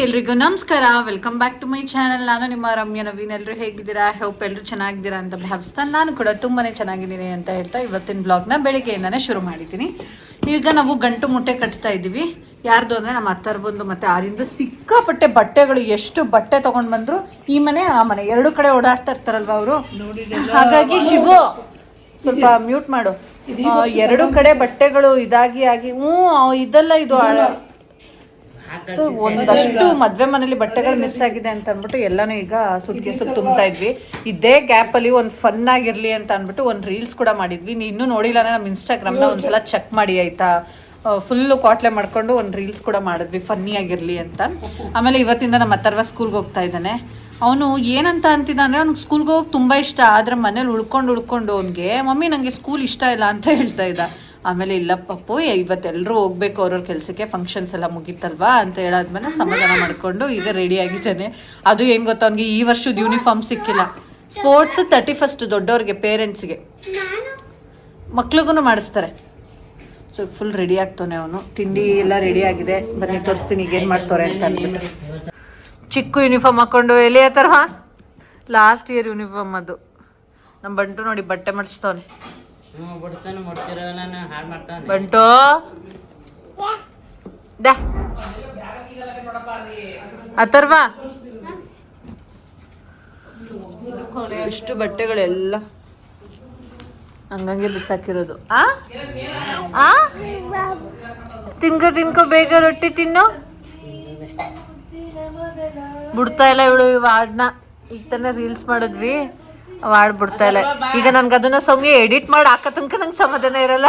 ಎಲ್ರಿಗೂ ನಮಸ್ಕಾರ. Welcome back to my channel. ನಾನು ನಿಮ್ಮ ರಮ್ಯ ನವೀನ್. ಎಲ್ಲರೂ ಹೇಗಿದ್ದೀರಾ? ಹೋಪ್ ಎಲ್ಲರೂ ಚೆನ್ನಾಗಿದ್ದೀರಾ ಅಂತ ಭಾವಿಸ್ತಾ ನಾನು ಕೂಡ ತುಂಬಾನೇ ಚೆನ್ನಾಗಿದ್ದೀನಿ ಅಂತ ಹೇಳ್ತಾ ಇವತ್ತಿನ ಬ್ಲಾಗ್ನ ಬೆಳಿಗ್ಗೆಯಿಂದಾನೇ ಶುರು ಮಾಡಿದ್ದೀನಿ. ಈಗ ನಾವು ಗಂಟು ಮುಟ್ಟೆ ಕಟ್ತಾ ಇದ್ದೀವಿ. ಯಾರ್ದು ಅಂದರೆ ನಮ್ಮ ಅತ್ತರ್ ಬಂದು ಮತ್ತೆ ಆರಿಂದ ಸಿಕ್ಕಾಪಟ್ಟೆ ಬಟ್ಟೆಗಳು, ಎಷ್ಟು ಬಟ್ಟೆ ತೊಗೊಂಡು ಬಂದರು. ಈ ಮನೆ ಆ ಮನೆ ಎರಡು ಕಡೆ ಓಡಾಡ್ತಾ ಇರ್ತಾರಲ್ವ ಅವರು. ಹಾಗಾಗಿ ಶಿವು ಸ್ವಲ್ಪ ಮ್ಯೂಟ್ ಮಾಡು. ಎರಡು ಕಡೆ ಬಟ್ಟೆಗಳು ಇದಾಗಿ ಆಗಿ ಇದೆಲ್ಲ ಇದು ಸೊ ಒಂದಷ್ಟು ಮದ್ವೆ ಮನೇಲಿ ಬಟ್ಟೆಗಳು ಮಿಸ್ ಆಗಿದೆ ಅಂತ ಅಂದ್ಬಿಟ್ಟು ಎಲ್ಲಾನು ಈಗ ಸುಟ್ಕೇಸಿಗೆ ತುಂಬ್ತಾ ಇದ್ವಿ. ಇದೇ ಗ್ಯಾಪ್ ಅಲ್ಲಿ ಒಂದು ಫನ್ ಆಗಿರ್ಲಿ ಅಂತ ಅಂದ್ಬಿಟ್ಟು ಒಂದು ರೀಲ್ಸ್ ಕೂಡ ಮಾಡಿದ್ವಿ. ನೀವು ಇನ್ನೂ ನೋಡಿಲ್ಲ ನಮ್ಮ ಇನ್ಸ್ಟಾಗ್ರಾಮ್ನ ಒಂದ್ಸಲ ಚೆಕ್ ಮಾಡಿ ಆಯ್ತಾ. ಫುಲ್ಲು ಕ್ವಾಟ್ಲೆ ಮಾಡ್ಕೊಂಡು ಒಂದು ರೀಲ್ಸ್ ಕೂಡ ಮಾಡಿದ್ವಿ ಫನ್ನಿ ಆಗಿರಲಿ ಅಂತ. ಆಮೇಲೆ ಇವತ್ತಿಂದ ನಮ್ಮ ಅಥರ್ವ ಸ್ಕೂಲ್ಗೆ ಹೋಗ್ತಾ ಇದ್ದಾನೆ. ಅವನು ಏನಂತ ಅಂತಿದ್ದಾನೆ, ಅವ್ನಿಗೆ ಸ್ಕೂಲ್ಗೆ ಹೋಗಿ ತುಂಬ ಇಷ್ಟ, ಆದರೆ ಮನೇಲಿ ಉಳ್ಕೊಂಡು ಅವನಿಗೆ ಮಮ್ಮಿ ನನಗೆ ಸ್ಕೂಲ್ ಇಷ್ಟ ಇಲ್ಲ ಅಂತ ಹೇಳ್ತಾ ಇದ್ದ. ಆಮೇಲೆ ಇಲ್ಲ ಪಪ್ಪು ಇವತ್ತೆಲ್ಲರೂ ಹೋಗ್ಬೇಕು ಅವ್ರವ್ರ ಕೆಲಸಕ್ಕೆ, ಫಂಕ್ಷನ್ಸ್ ಎಲ್ಲ ಮುಗೀತಲ್ವಾ ಅಂತ ಹೇಳಾದ್ಮೇಲೆ ಸಮಾಧಾನ ಮಾಡಿಕೊಂಡು ಈಗ ರೆಡಿ ಆಗಿದ್ದಾನೆ. ಅದು ಏನು ಗೊತ್ತಾ, ಅವ್ನಿಗೆ ಈ ವರ್ಷದ ಯೂನಿಫಾರ್ಮ್ ಸಿಕ್ಕಿಲ್ಲ. ಸ್ಪೋರ್ಟ್ಸ್ 31 ದೊಡ್ಡವ್ರಿಗೆ, ಪೇರೆಂಟ್ಸ್ಗೆ, ಮಕ್ಳಿಗೂ ಮಾಡಿಸ್ತಾರೆ. ಸೊ ಫುಲ್ ರೆಡಿ ಆಗ್ತಾನೆ ಅವನು. ತಿಂಡಿ ಎಲ್ಲ ರೆಡಿ ಆಗಿದೆ, ಬನ್ನಿ ತೋರಿಸ್ತೀನಿ ಈಗ ಏನು ಮಾಡ್ತಾರೆ ಅಂತ ಅಂದ್ಬಿಟ್ಟು. ಚಿಕ್ಕ ಯೂನಿಫಾರ್ಮ್ ಹಾಕ್ಕೊಂಡು ಎಲೆಯ ತರಹ ಲಾಸ್ಟ್ ಇಯರ್ ಯೂನಿಫಾರ್ಮ್ ಅದು. ನಮ್ಮ ಬಂಟು ನೋಡಿ ಬಟ್ಟೆ ಮಡಿಸ್ತವನೆ. ಬಂಟು ಅಥರ್ವ ಎಷ್ಟು ಬಟ್ಟೆಗಳೆಲ್ಲ ಹಂಗಂಗೆ ಬಿಸಾಕಿರೋದು. ತಿನ್ಕೋ ಬೇಗ ರೊಟ್ಟಿ ತಿನ್ನು. ಬಿಡ್ತಾ ಇಲ್ಲ ಇವಳು ಇವ ಹಾಡನ್ನ. ಈಗ ತಾನೇ ರೀಲ್ಸ್ ಮಾಡಿದ್ವಿ, ಹಾಡು ಬಿಡ್ತಾ ಇಲ್ಲ. ಈಗ ನನ್ಗೆ ಅದನ್ನ ಸೌಮ್ಯ ಎಡಿಟ್ ಮಾಡಿ ಹಾಕ ತನಕ ನಂಗೆ ಸಮಾಧಾನ ಇರಲ್ಲ.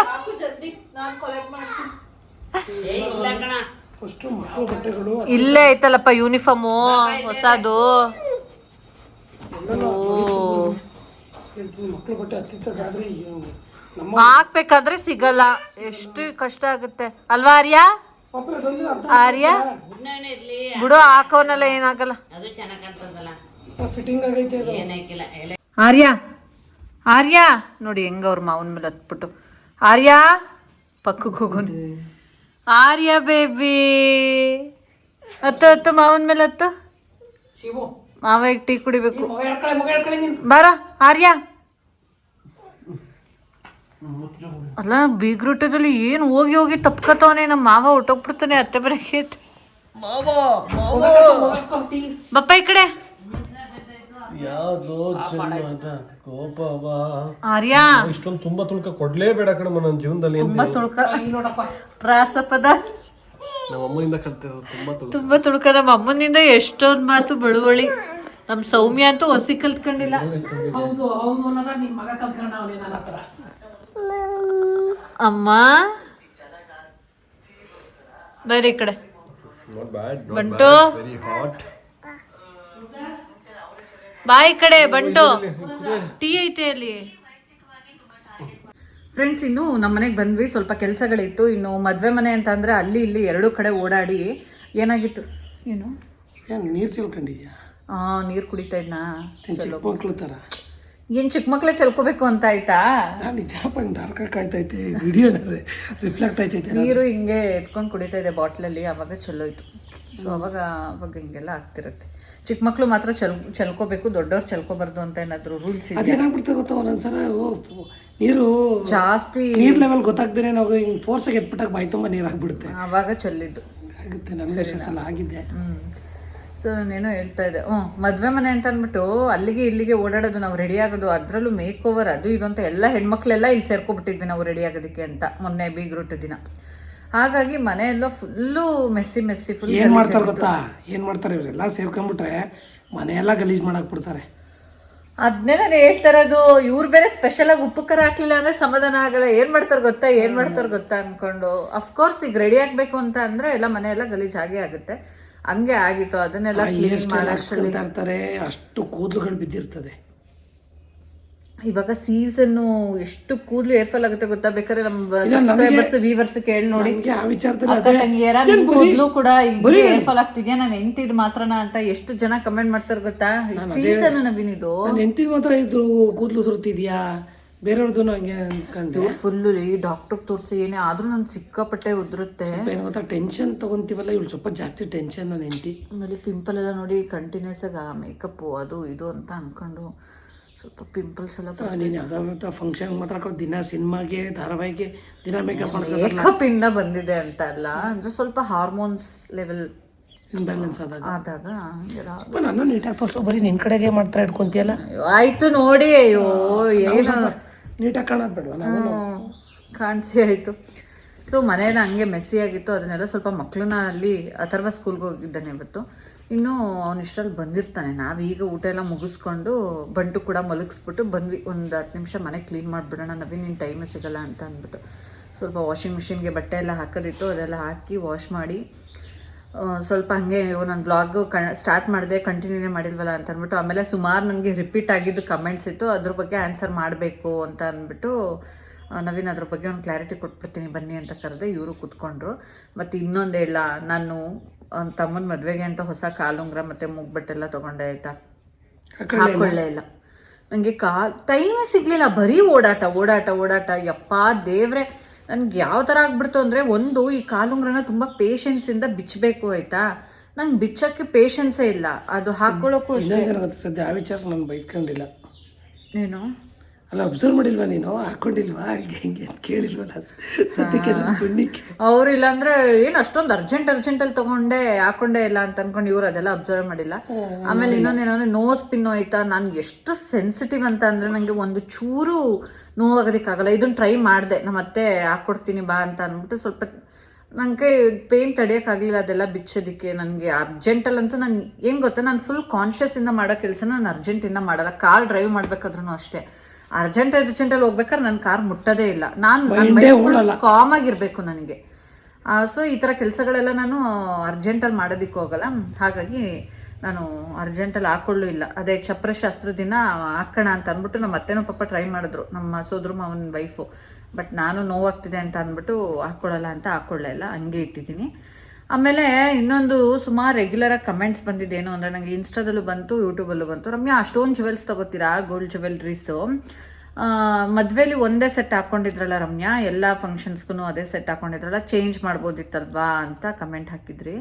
ಇಲ್ಲೇ ಐತಲ್ಲಪ್ಪ ಯೂನಿಫಾರ್ಮು ಹೊಸದು. ಹಾಕ್ಬೇಕಾದ್ರೆ ಸಿಗಲ್ಲ, ಎಷ್ಟು ಕಷ್ಟ ಆಗುತ್ತೆ ಅಲ್ವಾ ಆರ್ಯ? ಆರ್ಯ ಬಿಡು, ಹಾಕೋನಲ್ಲ ಏನಾಗಲ್ಲ. ಆರ್ಯ ಆರ್ಯ ನೋಡಿ ಹೆಂಗ ಅವ್ರ ಮಾವನ ಮೇಲೆ ಹತ್ಬಿಟ್ಟು. ಆರ್ಯ ಪಕ್ಕಕ್ಕೆ ಹೋಗೋನು. ಆರ್ಯ ಬೇಬಿ ಹತ್ತು ಮಾವನ ಮೇಲೆ ಹತ್ತು. ಮಾವ ಈಗ ಟೀ ಕುಡಿಬೇಕು. ಬಾರ ಆರ್ಯ. ಅಲ್ಲ ಬೀಗ್ರೂಟದಲ್ಲಿ ಏನು ಹೋಗಿ ಹೋಗಿ ತಪ್ಕತವನೆ. ನಮ್ಮ ಮಾವ ಹೊಟ್ಟೋಗ್ಬಿಡ್ತಾನೆ ಅತ್ತೆ ಬರಕ್ಕೆ. ಬಪ್ಪ ಈ ಕಡೆ. ಆರ್ಯ ಇಷ್ಟೊಂದು ತುಂಬಾ ತುಳ್ಕ ಕೊಡ್ಲೇಬೇಡ ಕಣಮ್ಮ ನನ್ನ ಜೀವನದಲ್ಲಿ. ತುಂಬಾ ತುಳ್ಕ ಪ್ರಾಸಪದ ನಮ್ಮ ಅಮ್ಮನಿಂದ ಕಲ್ತಿರೋದು. ತುಂಬಾ ತುಳ್ಕ ನಮ್ಮ ಅಮ್ಮನಿಂದ ಎಷ್ಟೊಂದು ಮಾತು ಬಳುವಳಿ. ನಮ್ಮ ಸೌಮ್ಯ ಅಂತೂ ಹೊಸಿ ಕಲ್ತ್ಕೊಂಡಿಲ್ಲ. ಅಮ್ಮ ಬೇರೆ ಈ ಕಡೆ ಬಂಟು ಬಾಯಿ ಕಡೆ. ಬಂಟು ಟೀ ಐತೆ ಅಲ್ಲಿ. ಫ್ರೆಂಡ್ಸ್, ಇನ್ನು ನಮ್ಮ ಮನೆಗೆ ಬಂದ್ವಿ. ಸ್ವಲ್ಪ ಕೆಲಸಗಳಿತ್ತು. ಇನ್ನು ಮದುವೆ ಮನೆ ಅಂತ ಅಂದರೆ ಅಲ್ಲಿ ಇಲ್ಲಿ ಎರಡು ಕಡೆ ಓಡಾಡಿ ಏನಾಗಿತ್ತು. ಏನು ನೀರು ಚೆಲ್ಕೊಂಡಿದ್ಯಾ? ನೀರು ಕುಡಿತಾ ಇದ್ನಾ? ಮಕ್ಳು ಥರ ಏನು ಚಿಕ್ಕ ಮಕ್ಳೇ ಚಲ್ಕೋಬೇಕು ಅಂತ ಆಯ್ತಾ? ಡಾರ್ಕ್ ಕಾಣ್ತೈತೆ, ವಿಡಿಯೋನಲ್ಲಿ ರಿಫ್ಲೆಕ್ಟ್ ಆಯ್ತೈತೆ. ನೀರು ಹಿಂಗೆ ಎತ್ಕೊಂಡು ಕುಡಿತಾ ಇದೆ ಬಾಟ್ಲಲ್ಲಿ. ಆವಾಗ ಚಲೋಯ್ತು. ಸೊ ಅವಾಗ ಹಿಂಗೆಲ್ಲ ಆಗ್ತಿರುತ್ತೆ. ಚಿಕ್ಕ ಮಕ್ಳು ಮಾತ್ರ ಚಲ್ಕೋಬೇಕು, ದೊಡ್ಡವ್ರು ಚಲ್ಕೋಬಾರ್ದು ಅಂತ ಏನಾದ್ರು ರೂಲ್ಸ್ ಇದೆ. ಅದೇನಾಗ್ಬಿಡ್ತದೆ ಗೊತ್ತಾ, ಒಂದೊಂದ್ಸಲ ನೀರು ಜಾಸ್ತಿ ನೀರ್ ಲೆವೆಲ್ ಗೊತ್ತಾಗ್ದೇ ನಾವು ಹಿಂಗೆ ಫೋರ್ಸಾಗಿ ಎತ್ಬಿಟ್ಟಾಗ ಬಾಯಿ ತುಂಬ ನೀರು ಆಗ್ಬಿಡುತ್ತೆ. ಆವಾಗ ಚೆಲ್ಲಿದ್ದು ಆಗುತ್ತೆ. ನನಗೆ ಸಲ ಆಗಿದ್ದೆ. ಸೊ ನಾನೇನೋ ಹೇಳ್ತಾ ಇದ್ದೆ. ಮದುವೆ ಮನೆ ಅಂತ ಅಂದ್ಬಿಟ್ಟು ಅಲ್ಲಿಗೆ ಇಲ್ಲಿಗೆ ಓಡಾಡೋದು, ನಾವು ರೆಡಿ ಆಗೋದು, ಅದರಲ್ಲೂ ಮೇಕ್ ಓವರ್ ಅದು ಇದು ಅಂತ ಎಲ್ಲ ಹೆಣ್ಮಕ್ಳೆಲ್ಲ ಇಲ್ಲಿ ಸೇರ್ಕೊಬಿಟ್ಟಿದ್ವಿ ನಾವು ರೆಡಿ ಆಗೋದಕ್ಕೆ ಅಂತ ಮೊನ್ನೆ ಬೀಗ್ರೂಟ ದಿನ. ಹಾಗಾಗಿ ಮನೆಯೆಲ್ಲ ಫುಲ್ಲು ಮೆಸ್ಸಿ ಫುಲ್. ಏನು ಮಾಡ್ತಾರೆ ಗೊತ್ತಾ, ಏನು ಮಾಡ್ತಾರೆ ಇವರೆಲ್ಲ ಸೇರ್ಕೊಂಡ್ಬಿಟ್ರೆ ಮನೆಯೆಲ್ಲ ಗಲೀಜು ಮಾಡಾಕ್ಬಿಡ್ತಾರೆ. ಅದನ್ನೇ ನಾನು ಹೇಳ್ತಾ ಇರೋದು. ಇವ್ರು ಬೇರೆ ಸ್ಪೆಷಲಾಗಿ ಉಪ್ಪು ಖಾರ ಹಾಕ್ಲಿಲ್ಲ ಅಂದರೆ ಸಮಾಧಾನ ಆಗಲ್ಲ. ಏನು ಮಾಡ್ತಾರೆ ಗೊತ್ತಾ ಅಂದ್ಕೊಂಡು. ಅಫ್ಕೋರ್ಸ್ ಈಗ ರೆಡಿ ಆಗಬೇಕು ಅಂತ ಅಂದರೆ ಎಲ್ಲ ಮನೆಯೆಲ್ಲ ಗಲೀಜು ಆಗೇ ಆಗುತ್ತೆ. ಹಂಗೆ ಆಗಿತ್ತು. ಅದನ್ನೆಲ್ಲ ಕ್ಲೀನ್ ಮಾಡಾಕ್ತಾರೆ. ಅಷ್ಟು ಕೂದಲುಗಳು ಬಿದ್ದಿರ್ತದೆ. ಇವಾಗ ಸೀಸನ್ನು ಎಷ್ಟು ಕೂದಲು ಏರ್ ಫಾಲ್ ಆಗುತ್ತೆ ಗೊತ್ತಾ? ಬೇಕಾದ್ರೆ ನಮ್ಮ ಸಬ್ಸ್ಕ್ರೈಬರ್ಸ್ ವ್ಯೂವರ್ಸ್ ಕೇಳಿ ನೋಡಿ. ಅಕ್ಕ ತಂಗಿಯರ ಕೂದಲು ಕೂಡ ಏರ್ ಫಾಲ್ ಆಗ್ತಿದ್ಯಾ, ನಾನು ಹೆಂಡ್ತಿದ್ ಮಾತ್ರನಾ ಅಂತ ಎಷ್ಟು ಜನ ಕಮೆಂಟ್ ಮಾಡ್ತಾರೆ ಗೊತ್ತಾ? ಸೀಸನ್ ನವೀನ್ ಇದು. ಹೆಂಡ್ತಿದ್ ಮಾತ್ರ ಇದ್ರು ಕೂದಲು ಉದುರ್ತಿದ್ಯಾ, ಬೇರೆಯವ್ರದ್ದು ಹಂಗೆ ಅನ್ಕೊಂಡೆ. ಇವ್ರು ಫುಲ್ಲು ಈ ಡಾಕ್ಟ್ರಿಗೆ ತೋರಿಸಿ ಏನೇ ಆದರೂ ನಾನು ಸಿಕ್ಕಾಪಟ್ಟೆ ಉದುರುತ್ತೆ. ಏನು ಗೊತ್ತಾ, ಟೆನ್ಷನ್ ತೊಗೊತೀವಲ್ಲ, ಇವಳು ಸ್ವಲ್ಪ ಜಾಸ್ತಿ ಟೆನ್ಷನ್ ನನ್ನ ಹೆಂಡತಿ. ಆಮೇಲೆ ಪಿಂಪಲ್ ಎಲ್ಲ ನೋಡಿ ಕಂಟಿನ್ಯೂಸ್ ಆಗಿ ಮೇಕಪ್ಪು ಅದು ಇದು ಅಂತ ಅಂದ್ಕೊಂಡು ಸ್ವಲ್ಪ ಪಿಂಪಲ್ಸ್ ಎಲ್ಲ ನೀನು ಯಾವುದೋ ಫಂಕ್ಷನ್ ಮಾತ್ರ ದಿನ ಸಿನಿಮಾಗೆ ಧಾರಾವಾಹಿಗೆ ದಿನ ಮೇಕಪ್ ಮಾಡಿಸ್ತಾರೆ. ಮೇಕಪ್ ಇಂದ ಬಂದಿದೆ ಅಂತ ಅಲ್ಲ, ಅಂದರೆ ಸ್ವಲ್ಪ ಹಾರ್ಮೋನ್ಸ್ ಲೆವೆಲ್ ಇನ್ಬ್ಯಾಲೆನ್ಸ್ ಆದಾಗ ಸ್ವಲ್ಪ ನಾನು ನೀಟಾಗಿ ತೋರಿಸೋ, ಬರೀ ನಿನ್ನ ಕಡೆಗೆ ಮಾಡ್ತಾ ಇಟ್ಕೊಂತೀಯಲ್ಲ. ಆಯ್ತು ನೋಡಿ, ಅಯ್ಯೋ ಏನು ನೀಟಾಗಿ ಕಾಣೋದು ಬೇಡವಾ ನಾವು ಕಾಣಿಸಿ ಆಯಿತು. ಸೊ ಮನೇಲಿ ಹಂಗೆ ಮೆಸ್ಸಿ ಆಗಿತ್ತು, ಅದನ್ನೆಲ್ಲ ಸ್ವಲ್ಪ ಮಕ್ಕಳನ್ನ ಅಲ್ಲಿ ಅಥರ್ವ ಸ್ಕೂಲ್ಗೆ ಹೋಗಿದ್ದಾನೆ ಇವತ್ತು. ಇನ್ನೂ ಅವ್ನು ಇಷ್ಟರಲ್ಲಿ ಬಂದಿರ್ತಾನೆ. ನಾವೀಗ ಊಟ ಎಲ್ಲ ಮುಗಿಸ್ಕೊಂಡು ಬಂಟು ಕೂಡ ಮಲಗಿಸ್ಬಿಟ್ಟು ಬಂದ್ವಿ. ಒಂದು 10 ನಿಮಿಷ ಮನೆ ಕ್ಲೀನ್ ಮಾಡಿಬಿಡೋಣ, ನವೀನ್ ನಿನ್ನ ಟೈಮೇ ಸಿಗಲ್ಲ ಅಂತ ಅಂದ್ಬಿಟ್ಟು ಸ್ವಲ್ಪ ವಾಷಿಂಗ್ ಮಿಷಿನ್ಗೆ ಬಟ್ಟೆ ಎಲ್ಲ ಹಾಕೋದಿತ್ತು, ಅದೆಲ್ಲ ಹಾಕಿ ವಾಶ್ ಮಾಡಿ ಸ್ವಲ್ಪ ಹಂಗೆ ನಾನು ವ್ಲಾಗು ಸ್ಟಾರ್ಟ್ ಮಾಡಿದೆ, ಕಂಟಿನ್ಯೂನೇ ಮಾಡಿಲ್ವಲ್ಲ ಅಂತ ಅಂದ್ಬಿಟ್ಟು. ಆಮೇಲೆ ಸುಮಾರು ನನಗೆ ರಿಪೀಟ್ ಆಗಿದ್ದು ಕಮೆಂಟ್ಸ್ ಇತ್ತು, ಅದ್ರ ಬಗ್ಗೆ ಆನ್ಸರ್ ಮಾಡಬೇಕು ಅಂತ ಅಂದ್ಬಿಟ್ಟು ನವೀನ್ ಅದ್ರ ಬಗ್ಗೆ ಒಂದು ಕ್ಲಾರಿಟಿ ಕೊಟ್ಬಿಡ್ತೀನಿ ಬನ್ನಿ ಅಂತ ಕರೆದೆ. ಇವರು ಕೂತ್ಕೊಂಡ್ರು. ಮತ್ತು ಇನ್ನೊಂದು ಹೇಳ, ನಾನು ತಮ್ಮನ ಮದುವೆಗೆ ಅಂತ ಹೊಸ ಕಾಲುಂಗ್ರ ಮತ್ತು ಮೂಗ್ಬಟ್ಟೆಲ್ಲ ತೊಗೊಂಡೆ ಆಯಿತಾ, ಹಾಕೊಳ್ಳೇ ಇಲ್ಲ. ನನಗೆ ಟೈಮೇ ಸಿಗಲಿಲ್ಲ, ಬರೀ ಓಡಾಟ. ಯಪ್ಪ ದೇವ್ರೆ, ನನಗೆ ಯಾವ ಥರ ಆಗ್ಬಿಡ್ತು ಅಂದರೆ, ಒಂದು ಈ ಕಾಲುಂಗ್ರನ ತುಂಬ ಪೇಷನ್ಸಿಂದ ಬಿಚ್ಚಬೇಕು ಆಯಿತಾ, ನಂಗೆ ಬಿಚ್ಚೋಕ್ಕೆ ಪೇಷನ್ಸೇ ಇಲ್ಲ. ಅದು ಹಾಕ್ಕೊಳ್ಳೋಕ್ಕೂ ಇನ್ನೊಂದು ಸದ್ಯ ಆ ವಿಚಾರ ನಾನು ಬೈಸ್ಕೊಂಡಿಲ್ಲ. ಏನು ಅಲ್ಲ, ಅಬ್ಸರ್ವ್ ಮಾಡಿಲ್ವಾ ನೀನು, ಹಾಕೊಂಡಿಲ್ವಾ ಹಂಗೆ ಹಿಂಗೆ ಅಂತ ಕೇಳಿಲ್ವಲ್ಲ ಸದ್ಯಕ್ಕೆ ಪುಣ್ಯಕ್ಕೆ. ಅವ್ರು ಇಲ್ಲಾಂದ್ರೆ ಏನು ಅಷ್ಟೊಂದು ಅರ್ಜೆಂಟಲ್ಲಿ ತೊಗೊಂಡೆ ಹಾಕೊಂಡೇ ಇಲ್ಲ ಅಂತ ಅನ್ಕೊಂಡು ಇವ್ರು ಅದೆಲ್ಲ ಅಬ್ಸರ್ವ್ ಮಾಡಿಲ್ಲ. ಆಮೇಲೆ ಇನ್ನೊಂದೇನಂದ್ರೆ ನೋಸ್ ಪಿನ್ ಆಯ್ತಾ, ನಾನು ಎಷ್ಟು ಸೆನ್ಸಿಟಿವ್ ಅಂತ ಅಂದರೆ ನನಗೆ ಒಂದು ಚೂರು ನೋವಾಗೋದಕ್ಕಾಗಲ್ಲ. ಇದನ್ನು ಟ್ರೈ ಮಾಡಿದೆ, ನಮ್ಮ ಅತ್ತೆ ಹಾಕ್ಕೊಡ್ತೀನಿ ಬಾ ಅಂತ ಅಂದ್ಬಿಟ್ಟು. ಸ್ವಲ್ಪ ನನಗೆ ಪೇನ್ ತಡೆಯೋಕ್ಕಾಗಲಿಲ್ಲ ಅದೆಲ್ಲ ಬಿಚ್ಚೋದಕ್ಕೆ. ನನಗೆ ಅರ್ಜೆಂಟಲ್ಲಂತೂ ನಾನು ಏನು ಗೊತ್ತಾ, ನಾನು ಫುಲ್ ಕಾನ್ಷಿಯಸ್ಸಿಂದ ಮಾಡೋ ಕೆಲಸನ ನಾನು ಅರ್ಜೆಂಟಿಂದ ಮಾಡಲ್ಲ. ಕಾರ್ ಡ್ರೈವ್ ಮಾಡ್ಬೇಕಾದ್ರೂ ಅಷ್ಟೇ, ಅರ್ಜೆಂಟಲ್ಲಿ ಹೋಗ್ಬೇಕಾದ್ರೆ ನನ್ನ ಕಾರ್ ಮುಟ್ಟೋದೇ ಇಲ್ಲ. ನಾನು ಕಾಮ್ ಆಗಿರಬೇಕು ನನಗೆ. ಸೊ ಈ ಥರ ಕೆಲಸಗಳೆಲ್ಲ ನಾನು ಅರ್ಜೆಂಟಲ್ಲಿ ಮಾಡೋದಕ್ಕೆ ಹೋಗಲ್ಲ. ಹಾಗಾಗಿ ನಾನು ಅರ್ಜೆಂಟಲ್ಲಿ ಹಾಕೊಳ್ಳೂ ಇಲ್ಲ. ಅದೇ ಚಪ್ರಶಾಸ್ತ್ರ ದಿನ ಹಾಕೋಣ ಅಂತ ಅಂದ್ಬಿಟ್ಟು ನಮ್ಮ ಅತ್ತೆನೂ ಪಾಪ ಟ್ರೈ ಮಾಡಿದ್ರು, ನಮ್ಮ ಸೋದ್ರ ಮಾವನ ವೈಫು. ಬಟ್ ನಾನು ನೋವಾಗ್ತಿದೆ ಅಂತ ಅಂದ್ಬಿಟ್ಟು ಹಾಕ್ಕೊಳ್ಳಲ್ಲ ಅಂತ ಹಾಕ್ಕೊಳ್ಳೇ ಇಲ್ಲ, ಹಂಗೆ ಇಟ್ಟಿದ್ದೀನಿ. ಆಮೇಲೆ ಇನ್ನೊಂದು ಸುಮಾರು ರೆಗ್ಯುಲರಾಗಿ ಕಮೆಂಟ್ಸ್ ಬಂದಿದ್ದೇನು ಅಂದರೆ, ನನಗೆ ಇನ್ಸ್ಟಾದಲ್ಲೂ ಬಂತು, ಯೂಟ್ಯೂಬಲ್ಲೂ ಬಂತು, ರಮ್ಯಾ ಅಷ್ಟೊಂದು ಜುವೆಲ್ಸ್ ತೊಗೋತೀರಾ, ಗೋಲ್ಡ್ ಜ್ಯುವೆಲ್ರೀಸು, ಮದುವೆಲಿ ಒಂದೇ ಸೆಟ್ ಹಾಕ್ಕೊಂಡಿದ್ರಲ್ಲ ರಮ್ಯಾ, ಎಲ್ಲ ಫಂಕ್ಷನ್ಸ್ಗೂ ಅದೇ ಸೆಟ್ ಹಾಕ್ಕೊಂಡಿದ್ರಲ್ಲ, ಚೇಂಜ್ ಮಾಡ್ಬೋದಿತ್ತಲ್ವಾ ಅಂತ ಕಮೆಂಟ್ ಹಾಕಿದ್ರಿ.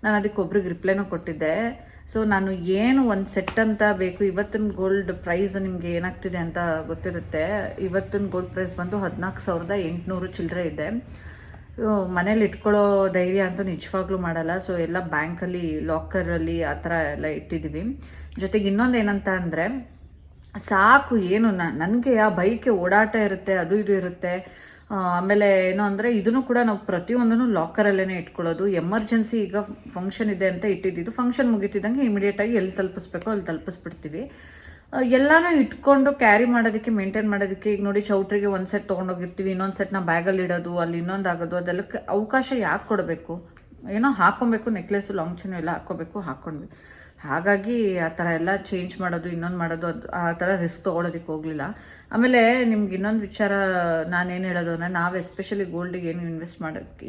ನಾನು ಅದಕ್ಕೆ ಒಬ್ರಿಗೆ ರಿಪ್ಲೈನೂ ಕೊಟ್ಟಿದ್ದೆ. ಸೊ ನಾನು ಏನು ಒಂದು ಸೆಟ್ ಅಂತ ಬೇಕು, ಇವತ್ತಿನ ಗೋಲ್ಡ್ ಪ್ರೈಸ್ ನಿಮಗೆ ಏನಾಗ್ತಿದೆ ಅಂತ ಗೊತ್ತಿರುತ್ತೆ. ಇವತ್ತಿನ ಗೋಲ್ಡ್ ಪ್ರೈಸ್ ಬಂದು 14,800 ಚಿಲ್ಲರೆ ಇದೆ. ಮನೇಲಿ ಇಟ್ಕೊಳ್ಳೋ ಧೈರ್ಯ ಅಂತೂ ನಿಜವಾಗ್ಲೂ ಮಾಡಲ್ಲ. ಸೊ ಎಲ್ಲ ಬ್ಯಾಂಕಲ್ಲಿ ಲಾಕರಲ್ಲಿ ಆ ಥರ ಎಲ್ಲ ಇಟ್ಟಿದ್ದೀವಿ. ಜೊತೆಗೆ ಇನ್ನೊಂದು ಏನಂತ ಅಂದರೆ, ಸಾಕು ಏನು ನನಗೆ ಆ ಬೈಕೆ ಓಡಾಟ ಇರುತ್ತೆ, ಅದು ಇದು ಇರುತ್ತೆ. ಆಮೇಲೆ ಏನು ಅಂದರೆ, ಇದನ್ನು ಕೂಡ ನಾವು ಪ್ರತಿಯೊಂದನ್ನು ಲಾಕರಲ್ಲೇ ಇಟ್ಕೊಳ್ಳೋದು. ಎಮರ್ಜೆನ್ಸಿ ಈಗ ಫಂಕ್ಷನ್ ಇದೆ ಅಂತ ಇಟ್ಟಿದ್ದು, ಫಂಕ್ಷನ್ ಮುಗಿತಿದ್ದಂಗೆ ಇಮಿಡಿಯೇಟಾಗಿ ಎಲ್ಲಿ ತಲುಪಿಸ್ಬೇಕೋ ಅಲ್ಲಿ ತಲುಪಿಸ್ಬಿಡ್ತೀವಿ. ಎಲ್ಲನೂ ಇಟ್ಕೊಂಡು ಕ್ಯಾರಿ ಮಾಡೋದಕ್ಕೆ, ಮೇಂಟೈನ್ ಮಾಡೋದಕ್ಕೆ, ಈಗ ನೋಡಿ ಚೌಟ್ರಿಗೆ ಒಂದು ಸೆಟ್ ತೊಗೊಂಡೋಗಿರ್ತೀವಿ, ಇನ್ನೊಂದು ಸೆಟ್ನ ಬ್ಯಾಗಲ್ಲಿ ಇಡೋದು, ಅಲ್ಲಿ ಇನ್ನೊಂದು ಆಗೋದು, ಅದೆಲ್ಲಕ್ಕೆ ಅವಕಾಶ ಯಾಕೆ ಕೊಡಬೇಕು? ಏನೋ ಹಾಕ್ಕೊಬೇಕು, ನೆಕ್ಲೆಸ್ಸು ಲಾಂಗ್ ಚೈನು ಎಲ್ಲ ಹಾಕ್ಕೊಂಡ್ವಿ. ಹಾಗಾಗಿ ಆ ಥರ ಎಲ್ಲ ಚೇಂಜ್ ಮಾಡೋದು, ಇನ್ನೊಂದು ಮಾಡೋದು, ಅದು ಆ ಥರ ರಿಸ್ಕ್ ತೊಗೊಳೋದಕ್ಕೆ ಹೋಗಲಿಲ್ಲ. ಆಮೇಲೆ ನಿಮ್ಗೆ ಇನ್ನೊಂದು ವಿಚಾರ ನಾನೇನು ಹೇಳೋದು ಅಂದರೆ, ನಾವು ಎಸ್ಪೆಷಲಿ ಗೋಲ್ಡಿಗೆ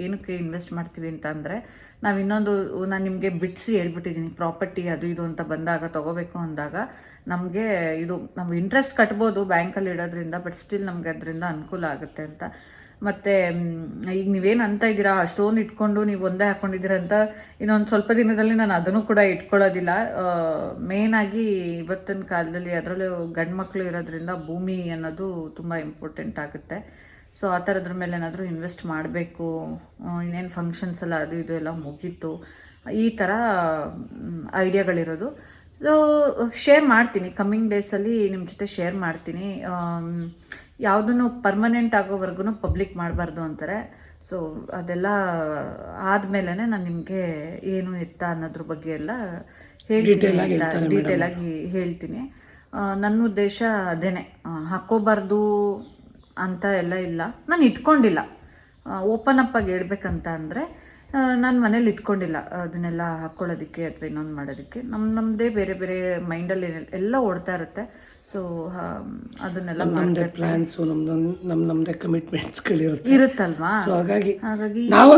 ಏನಕ್ಕೆ ಇನ್ವೆಸ್ಟ್ ಮಾಡ್ತೀವಿ ಅಂತ ಅಂದರೆ, ನಾವು ಇನ್ನೊಂದು ನಾನು ನಿಮಗೆ ಬಿಡಿಸಿ ಹೇಳ್ಬಿಟ್ಟಿದ್ದೀನಿ, ಪ್ರಾಪರ್ಟಿ ಅದು ಇದು ಅಂತ ಬಂದಾಗ ತೊಗೋಬೇಕು ಅಂದಾಗ ನಮಗೆ ಇದು ನಾವು ಇಂಟ್ರೆಸ್ಟ್ ಕಟ್ಬೋದು ಬ್ಯಾಂಕಲ್ಲಿ ಇಡೋದ್ರಿಂದ, ಬಟ್ ಸ್ಟಿಲ್ ನಮಗೆ ಅದರಿಂದ ಅನುಕೂಲ ಆಗುತ್ತೆ ಅಂತ. ಮತ್ತು ಈಗ ನೀವೇನು ಅಂತ ಇದ್ದೀರಾ, ಅಷ್ಟೊಂದು ಇಟ್ಕೊಂಡು ನೀವು ಒಂದೇ ಹಾಕ್ಕೊಂಡಿದ್ದೀರ ಅಂತ, ಇನ್ನೊಂದು ಸ್ವಲ್ಪ ದಿನದಲ್ಲಿ ನಾನು ಅದನ್ನು ಕೂಡ ಇಟ್ಕೊಳ್ಳೋದಿಲ್ಲ. ಮೇಯ್ನಾಗಿ ಇವತ್ತಿನ ಕಾಲದಲ್ಲಿ ಅದರಲ್ಲೂ ಗಂಡು ಮಕ್ಕಳು ಇರೋದ್ರಿಂದ ಭೂಮಿ ಅನ್ನೋದು ತುಂಬ ಇಂಪಾರ್ಟೆಂಟ್ ಆಗುತ್ತೆ. ಸೊ ಆ ಥರದ್ರ ಮೇಲೆ ಏನಾದರೂ ಇನ್ವೆಸ್ಟ್ ಮಾಡಬೇಕು. ಇನ್ನೇನು ಫಂಕ್ಷನ್ಸ್ ಎಲ್ಲ ಅದು ಇದು ಎಲ್ಲ ಮುಗೀತು, ಈ ಥರ ಐಡಿಯಾಗಳಿರೋದು. ಸೊ ಶೇರ್ ಮಾಡ್ತೀನಿ, ಕಮ್ಮಿಂಗ್ ಡೇಸಲ್ಲಿ ನಿಮ್ಮ ಜೊತೆ ಶೇರ್ ಮಾಡ್ತೀನಿ. ಯಾವುದನ್ನು ಪರ್ಮನೆಂಟ್ ಆಗೋವರೆಗೂ ಪಬ್ಲಿಕ್ ಮಾಡಬಾರ್ದು ಅಂತಾರೆ. ಸೊ ಅದೆಲ್ಲ ಆದಮೇಲೆ ನಾನು ನಿಮಗೆ ಏನು ಎತ್ತ ಅನ್ನೋದ್ರ ಬಗ್ಗೆ ಎಲ್ಲ ಹೇಳ್ತೀನಿ, ಡೀಟೇಲಾಗಿ ಹೇಳ್ತೀನಿ. ನನ್ನ ಉದ್ದೇಶ ಅದೇನೆ, ಹಾಕ್ಕೋಬಾರ್ದು ಅಂತ ಎಲ್ಲ ಇಲ್ಲ, ನಾನು ಇಟ್ಕೊಂಡಿಲ್ಲ. ಓಪನ್ ಅಪ್ ಆಗಿ ಹೇಳ್ಬೇಕಂತ ಅಂದರೆ, ನಾನು ಮನೇಲಿ ಇಟ್ಕೊಂಡಿಲ್ಲ ಅದನ್ನೆಲ್ಲ ಹಾಕ್ಕೊಳ್ಳೋದಕ್ಕೆ ಅಥವಾ ಇನ್ನೊಂದು ಮಾಡೋದಕ್ಕೆ. ನಮ್ಮದೇ ಬೇರೆ ಬೇರೆ ಮೈಂಡಲ್ಲಿ ಎಲ್ಲ ಓಡ್ತಾ ಇರುತ್ತೆ. ಸೊ ಅದನ್ನೆಲ್ಲ ನಮ್ಮದೇ ಪ್ಲಾನ್ಸು ನಮ್ಮದೇ ಕಮಿಟ್ಮೆಂಟ್ಸ್ಗಳಿರುತ್ತೆ ಇರುತ್ತಲ್ವಾ. ಸೊ ಹಾಗಾಗಿ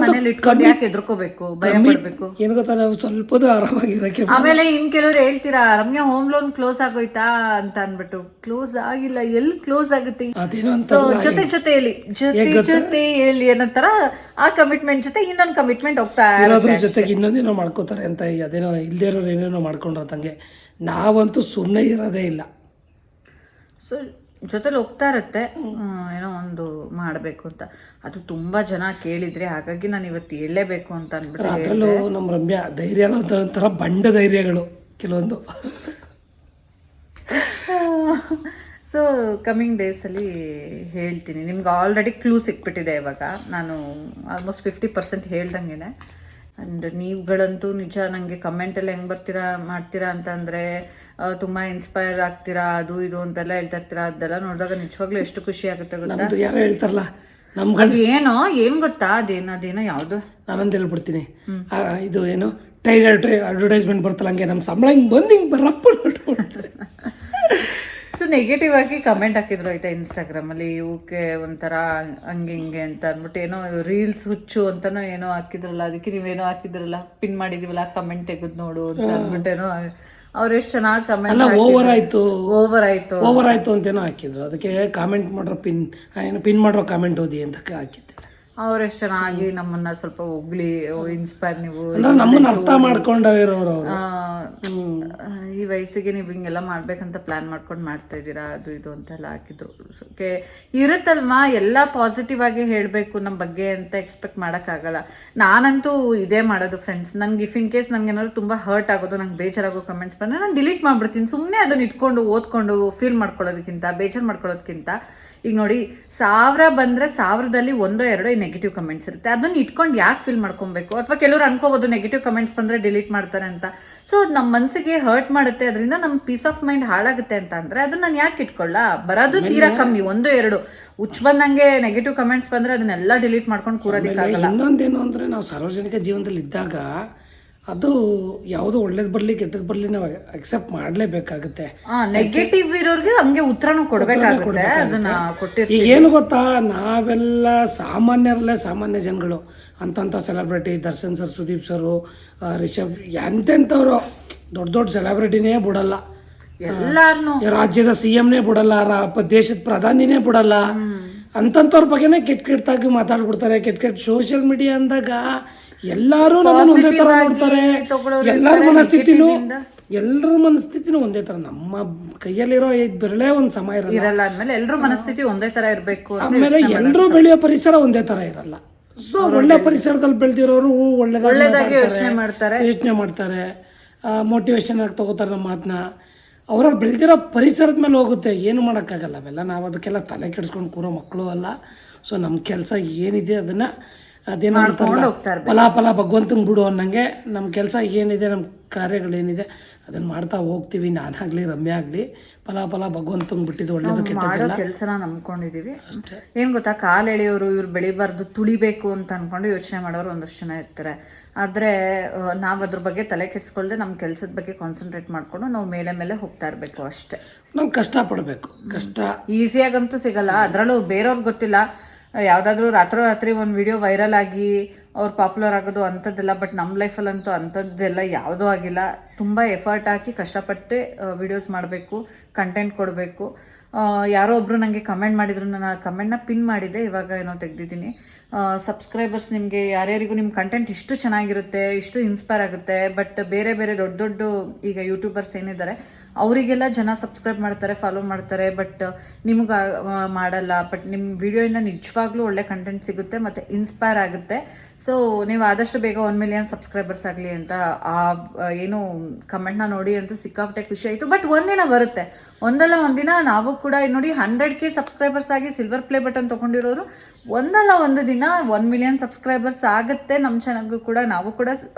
ಮನೇಲಿ ಇಟ್ಕೊಂಡು ಯಾಕೆ ಎದ್ರಕೋಬೇಕು, ಭಯ ಪಡ್ಬೇಕು? ಏನು ಗೊತ್ತಾ, ನಾವು ಸ್ವಲ್ಪನೂ ಆರಾಮಾಗಿರಕ್ಕೆ. ಆಮೇಲೆ ಇನ್ ಕೆಲವ್ರು ಹೇಳ್ತೀರಾ, ರಮ್ಯಾ ಹೋಮ್ ಲೋನ್ ಕ್ಲೋಸ್ ಆಗೋಯ್ತಾ ಅಂತ ಅನ್ಬಿಟ್ಟು. ಕ್ಲೋಸ್ ಆಗಿಲ್ಲ, ಎಲ್ಲಿ ಕ್ಲೋಸ್ ಆಗುತ್ತೆ? ಅದೇನೋ ಅಂತ ಜೊತೆಯಲ್ಲಿ ಅನ್ನೋ ತರ ಆ ಕಮಿಟ್ಮೆಂಟ್ ಜೊತೆ ಇನ್ನೊಂದು ಕಮಿಟ್ಮೆಂಟ್ ಹೋಗ್ತಾ ಇರೋದ್ರ ಜೊತೆಗೆ ಇನ್ನೊಂದೇನೋ ಮಾಡ್ಕೋತಾರೆ ಅಂತ, ಅದೇನೋ ಇಲ್ದೇ ಇರೋರು ಏನೇನೋ ಮಾಡ್ಕೊಂಡ್ರಂಗೆ. ನಾವಂತೂ ಸುಮ್ಮನೆ ಇರೋದೇ ಇಲ್ಲ. ಸೊ ಜೊತೆಲಿ ಹೋಗ್ತಾ ಇರುತ್ತೆ, ಏನೋ ಒಂದು ಮಾಡಬೇಕು ಅಂತ. ಅದು ತುಂಬ ಜನ ಕೇಳಿದ್ರೆ, ಹಾಗಾಗಿ ನಾನು ಇವತ್ತು ಹೇಳಲೇಬೇಕು ಅಂತ ಅಂದ್ಬಿಟ್ಟು. ಅದರಲ್ಲೂ ನಮ್ಮ ರಮ್ಯಾ ಧೈರ್ಯ ಒಂಥರ ಬಂಡ ಧೈರ್ಯಗಳು ಕೆಲವೊಂದು. ಸೊ ಕಮ್ಮಿಂಗ್ ಡೇಸಲ್ಲಿ ಹೇಳ್ತೀನಿ ನಿಮ್ಗೆ. ಆಲ್ರೆಡಿ ಕ್ಲೂ ಸಿಕ್ಬಿಟ್ಟಿದೆ ಇವಾಗ. ನಾನು ಆಲ್ಮೋಸ್ಟ್ 50% ಹೇಳ್ದಂಗೆ. ಆ್ಯಂಡ್ ನೀವುಗಳಂತೂ ನಿಜ ನನಗೆ ಕಮೆಂಟಲ್ಲಿ ಹೆಂಗೆ ಮಾಡ್ತೀರಾ ಅಂತಂದರೆ ತುಂಬ ಇನ್ಸ್ಪೈರ್ ಆಗ್ತೀರಾ, ಅದು ಇದು ಅಂತೆಲ್ಲ ಹೇಳ್ತಾ ಇರ್ತೀರಾ. ಅದೆಲ್ಲ ನೋಡಿದಾಗ ನಿಜವಾಗ್ಲೂ ಎಷ್ಟು ಖುಷಿ ಆಗುತ್ತೆ ಗೊತ್ತಾ. ಯಾರೋ ಹೇಳ್ತಾರಲ್ಲ ಅದು ಏನು ಗೊತ್ತಾ, ಅದೇನೋ ಯಾವುದು ನಾನಂತ ಹೇಳ್ಬಿಡ್ತೀನಿ. ಇದು ಏನು ಅಡ್ವರ್ಟೈಸ್ಮೆಂಟ್ ಬರ್ತಲ್ಲ, ಹಂಗೆ ನಮ್ಮ ಸಂಬಳ ಹಿಂಗೆ ಬಂದು ಹಿಂಗೆ ಬರಪ್ಪ ನೋಡ್ಬಿಡ್ತಾರೆ. ಸೊ ನೆಗೆಟಿವ್ ಆಗಿ ಕಮೆಂಟ್ ಹಾಕಿದ್ರು ಆಯ್ತಾ ಇನ್ಸ್ಟಾಗ್ರಾಮಲ್ಲಿ, ಇವಕ್ಕೆ ಒಂಥರ ಹಂಗೆ ಹಿಂಗೆ ಅಂತ ಅಂದ್ಬಿಟ್ಟು ಏನೋ ರೀಲ್ಸ್ ಹುಚ್ಚು ಅಂತನೋ ಏನೋ ಹಾಕಿದ್ರಲ್ಲ, ಅದಕ್ಕೆ ನೀವೇನೋ ಹಾಕಿದ್ರಲ್ಲ, ಪಿನ್ ಮಾಡಿದೀವಲ್ಲ, ಕಮೆಂಟ್ ತೆಗೆದು ನೋಡು ಅಂತ ಅಂದ್ಬಿಟ್ಟೇನೋ ಅವ್ರು ಎಷ್ಟು ಚೆನ್ನಾಗಿ ಕಮೆಂಟ್. ಓವರ್ ಆಯ್ತು ಅಂತೇನೋ ಹಾಕಿದ್ರು. ಅದಕ್ಕೆ ಕಾಮೆಂಟ್ ಮಾಡ್ರೋ ಪಿನ್ ಮಾಡ್ರೋ ಕಾಮೆಂಟ್ ಓದಿ ಅಂತ ಹಾಕಿದ್ದೆ. ಅವ್ರೆಷ್ಟು ಚೆನ್ನಾಗಿ ನಮ್ಮನ್ನ ಸ್ವಲ್ಪ ಹೊಗಳಿ ಇನ್ಸ್ಪೈರ್, ನೀವು ನಮ್ಮನ್ನ ಅರ್ಥ ಮಾಡ್ಕೊಂಡಿರೋರು. ಈ ವಯಸ್ಸಿಗೆ ನೀವು ಹಿಂಗೆಲ್ಲ ಮಾಡ್ಬೇಕಂತ ಪ್ಲಾನ್ ಮಾಡ್ಕೊಂಡು ಮಾಡ್ತಾ ಇದ್ದೀರಾ, ಅದು ಇದು ಅಂತೆಲ್ಲ ಹಾಕಿದ್ರು. ಓಕೆ, ಇರುತ್ತಲ್ವಾ ಎಲ್ಲ ಪಾಸಿಟಿವ್ ಆಗಿ ಹೇಳಬೇಕು ನಮ್ಮ ಬಗ್ಗೆ ಅಂತ ಎಕ್ಸ್ಪೆಕ್ಟ್ ಮಾಡೋಕ್ಕಾಗಲ್ಲ. ನಾನಂತೂ ಇದೇ ಮಾಡೋದು ಫ್ರೆಂಡ್ಸ್. ನನಗೆ ಇಫ್ ಇನ್ ಕೇಸ್ ನನಗೆ ಏನಾದ್ರು ತುಂಬ ಹರ್ಟ್ ಆಗೋದು, ನಂಗೆ ಬೇಜಾರಾಗೋ ಕಮೆಂಟ್ಸ್ ಬಂದರೆ ನಾನು ಡಿಲೀಟ್ ಮಾಡಿಬಿಡ್ತೀನಿ. ಸುಮ್ಮನೆ ಅದನ್ನ ಇಟ್ಕೊಂಡು ಓದ್ಕೊಂಡು ಫೀಲ್ ಮಾಡ್ಕೊಳ್ಳೋದಕ್ಕಿಂತ, ಬೇಜಾರು ಮಾಡ್ಕೊಳ್ಳೋದಕ್ಕಿಂತ. ಈಗ ನೋಡಿ, 1000 ಬಂದರೆ 1000ದಲ್ಲಿ 1-2 ನೆಗೆಟಿವ್ ಕಮೆಂಟ್ಸ್ ಇರುತ್ತೆ. ಅದನ್ನ ಇಟ್ಕೊಂಡು ಯಾಕೆ ಫೀಲ್ ಮಾಡ್ಕೊಬೇಕು? ಅಥವಾ ಕೆಲವರು ಅನ್ಕೋಬೋದು ನೆಗೆಟಿವ್ ಕಮೆಂಟ್ಸ್ ಬಂದರೆ ಡಿಲೀಟ್ ಮಾಡ್ತಾರೆ ಅಂತ. ಸೊ ನಮ್ಮ ಮನಸ್ಸಿಗೆ ಹರ್ಟ್ ಮಾಡುತ್ತೆ, ಅದರಿಂದ ನಮ್ಮ ಪೀಸ್ ಆಫ್ ಮೈಂಡ್ ಹಾಳಾಗುತ್ತೆ ಅಂತ ಅಂದರೆ ಅದನ್ನ ನಾನು ಯಾಕೆ ಇಟ್ಕೊಳ್ಳ? ಬರೋದು ತೀರಾ ಕಮ್ಮಿ, 1-2 ಹುಚ್ಚ ಬಂದಂಗೆ ನೆಗೆಟಿವ್ ಕಮೆಂಟ್ಸ್ ಬಂದರೆ ಅದನ್ನೆಲ್ಲ ಡಿಲೀಟ್ ಮಾಡ್ಕೊಂಡು ಕೂರೋದಕ್ಕಾಗಲ್ಲ. ಇನ್ನೊಂದೇನು ಅಂದರೆ, ನಾವು ಸಾರ್ವಜನಿಕ ಜೀವನದಲ್ಲಿ ಇದ್ದಾಗ ಅದು ಯಾವುದು ಒಳ್ಳೇದು ಬರಲಿ ಕೆಟ್ಟದ್ದು ಬರಲಿ ನಾವು ಅಕ್ಸೆಪ್ಟ್ ಮಾಡಲೇಬೇಕಾಗುತ್ತೆ. ನೆಗೆಟಿವ್ ಇರೋರಿಗೆ ಹಂಗೆ ಉತ್ತರನೂ ಕೊಡಬೇಕಾಗುತ್ತೆ. ಅದನ್ನ ಕೊಟ್ಟಿರ್ತೀವಿ. ಈಗ ಏನು ಗೊತ್ತಾ, ನಾವೆಲ್ಲ ಸಾಮಾನ್ಯ ಜನಗಳು. ಅಂತಂಥ ಸೆಲೆಬ್ರಿಟಿ ದರ್ಶನ್ ಸರ್, ಸುದೀಪ್ ಸರು, ರಿಷಬ್, ಎಂತೆಂಥವ್ರು ದೊಡ್ಡ ಸೆಲೆಬ್ರಿಟಿನೇ ಬಿಡಲ್ಲ. ಎಲ್ಲಾರನು ರಾಜ್ಯದ CMನೇ ಬಿಡಲ್ಲ, ದೇಶದ ಪ್ರಧಾನಿನೇ ಬಿಡಲ್ಲ. ಅಂತಂಥವ್ರ ಬಗ್ಗೆನೇ ಕೆಟ್ಟಾಗಿ ಮಾತಾಡ್ಬಿಡ್ತಾರೆ. ಕೆಟ್ಟ ಸೋಷಿಯಲ್ ಮೀಡಿಯಾ ಅಂದಾಗ ಎಲ್ಲರೂ ಒಂದೇ ಥರ ನೋಡ್ತಾರೆ. ಎಲ್ಲರ ಮನಸ್ಥಿತಿನೂ ಒಂದೇ ಥರ. ನಮ್ಮ ಕೈಯಲ್ಲಿರೋ ಬೆರಳೇ ಒಂದು ಸಮ ಇರಲ್ಲ ಅಂದ್ಮೇಲೆ ಎಲ್ಲರೂ ಮನಸ್ಥಿತಿ ಒಂದೇ ಥರ ಇರಬೇಕು. ಆಮೇಲೆ ಎಲ್ಲರೂ ಬೆಳೆಯೋ ಪರಿಸರ ಒಂದೇ ಥರ ಇರಲ್ಲ. ಸೊ ಒಳ್ಳೆ ಪರಿಸರದಲ್ಲಿ ಬೆಳೆದಿರೋರು ಒಳ್ಳೆದಾಗಿ ಯೋಚನೆ ಮಾಡ್ತಾರೆ, ಮೋಟಿವೇಶನ್ ಆಗಿ ತಗೋತಾರೆ ನಮ್ಮ ಮಾತನ್ನ. ಅವ್ರವ್ರು ಬೆಳೆದಿರೋ ಪರಿಸರದ ಮೇಲೆ ಹೋಗುತ್ತೆ, ಏನು ಮಾಡೋಕ್ಕಾಗಲ್ಲ. ಅವೆಲ್ಲ ನಾವು ಅದಕ್ಕೆಲ್ಲ ತಲೆ ಕೆಡಿಸ್ಕೊಂಡು ಕೂರೋ ಮಕ್ಕಳು ಅಲ್ಲ. ಸೊ ನಮ್ಮ ಕೆಲಸ ಏನಿದೆ ಅದನ್ನು ಅದೇನು ಫಲ ಭಗವಂತನ ಬಿಡು ಅನ್ನಂಗೆ ನಮ್ಮ ಕೆಲಸ ಏನಿದೆ, ನಮ್ಮ ಕಾರ್ಯಗಳೇನಿದೆ ಅದನ್ನು ಮಾಡ್ತಾ ಹೋಗ್ತೀವಿ. ನಾನಾಗಲಿ ರಮ್ಯಾ ಆಗಲಿ ಫಲ ಭಗವಂತನ ಬಿಟ್ಟಿದ್ದು ಒಳ್ಳೇದು ಮಾಡೋ ಕೆಲಸನ ನಂಬ್ಕೊಂಡಿದ್ದೀವಿ. ಏನು ಗೊತ್ತಾ, ಕಾಲು ಎಳೆಯೋರು ಇವ್ರು ಬೆಳಿಬಾರ್ದು, ತುಳಿಬೇಕು ಅಂತ ಅಂದ್ಕೊಂಡು ಯೋಚನೆ ಮಾಡೋರು ಒಂದಷ್ಟು ಜನ ಇರ್ತಾರೆ. ಆದರೆ ನಾವು ಅದ್ರ ಬಗ್ಗೆ ತಲೆ ಕೆಡಿಸ್ಕೊಳ್ದೆ ನಮ್ಮ ಕೆಲಸದ ಬಗ್ಗೆ ಕಾನ್ಸಂಟ್ರೇಟ್ ಮಾಡಿಕೊಂಡು ನಾವು ಮೇಲೆ ಹೋಗ್ತಾ ಇರಬೇಕು ಅಷ್ಟೇ. ನಾವು ಕಷ್ಟಪಡಬೇಕು. ಕಷ್ಟ ಈಸಿಯಾಗಂತೂ ಸಿಗಲ್ಲ. ಅದರಲ್ಲೂ ಬೇರೆಯವ್ರಿಗೆ ಗೊತ್ತಿಲ್ಲ, ಯಾವುದಾದ್ರೂ ರಾತ್ರಿ ಒಂದು ವಿಡಿಯೋ ವೈರಲ್ ಆಗಿ ಅವ್ರು ಪಾಪ್ಯುಲರ್ ಆಗೋದು ಅಂಥದ್ದೆಲ್ಲ. ಬಟ್ ನಮ್ಮ ಲೈಫಲ್ಲಂತೂ ಅಂಥದ್ದೆಲ್ಲ ಯಾವುದೂ ಆಗಿಲ್ಲ. ತುಂಬ ಎಫರ್ಟ್ ಹಾಕಿ ಕಷ್ಟಪಟ್ಟು ವಿಡಿಯೋಸ್ ಮಾಡಬೇಕು, ಕಂಟೆಂಟ್ ಕೊಡಬೇಕು. ಯಾರೋ ಒಬ್ಬರು ನನಗೆ ಕಮೆಂಟ್ ಮಾಡಿದ್ರು, ನಾನು ಆ ಕಮೆಂಟ್ನ ಪಿನ್ ಮಾಡಿದ್ದೆ, ಇವಾಗ ಏನೋ ತೆಗೆದಿದ್ದೀನಿ. ಸಬ್ಸ್ಕ್ರೈಬರ್ಸ್ ನಿಮಗೆ ಯಾರ್ಯಾರಿಗೂ ನಿಮ್ಮ ಕಂಟೆಂಟ್ ಇಷ್ಟು ಚೆನ್ನಾಗಿರುತ್ತೆ, ಇಷ್ಟು ಇನ್ಸ್ಪೈರ್ ಆಗುತ್ತೆ. ಬಟ್ ಬೇರೆ ದೊಡ್ಡ ಈಗ ಯೂಟ್ಯೂಬರ್ಸ್ ಏನಿದ್ದಾರೆ ಅವರಿಗೆಲ್ಲ ಜನ ಸಬ್ಸ್ಕ್ರೈಬ್ ಮಾಡ್ತಾರೆ, ಫಾಲೋ ಮಾಡ್ತಾರೆ. ಬಟ್ ನಿಮಗೆ ಮಾಡಲ್ಲ. ಬಟ್ ನಿಮ್ಮ ವಿಡಿಯೋಯಿಂದ ನಿಜವಾಗ್ಲೂ ಒಳ್ಳೆ ಕಂಟೆಂಟ್ ಸಿಗುತ್ತೆ ಮತ್ತು ಇನ್ಸ್ಪೈರ್ ಆಗುತ್ತೆ. ಸೊ ನೀವು ಆದಷ್ಟು ಬೇಗ 1 ಮಿಲಿಯನ್ ಸಬ್ಸ್ಕ್ರೈಬರ್ಸ್ ಆಗಲಿ ಅಂತ ಆ ಏನು ಕಮೆಂಟ್ನ ನೋಡಿ ಅಂತ ಸಿಕ್ಕಾಪಟ್ಟೆ ಖುಷಿ ಆಯಿತು. ಬಟ್ ಒಂದಿನ ಬರುತ್ತೆ, ಒಂದಲ್ಲ ಒಂದಿನ ನಾವು ಕೂಡ ನೋಡಿ 100K ಸಬ್ಸ್ಕ್ರೈಬರ್ಸ್ ಆಗಿ ಸಿಲ್ವರ್ ಪ್ಲೇ ಬಟನ್ ತೊಗೊಂಡಿರೋರು ಒಂದಲ್ಲ ಒಂದು ದಿನ 1 ಮಿಲಿಯನ್ ಸಬ್ಸ್ಕ್ರೈಬರ್ಸ್ ಆಗುತ್ತೆ. ನಮ್ಮ ಚಾನಲ್ಗೂ ಕೂಡ ನಾವು ಕೂಡ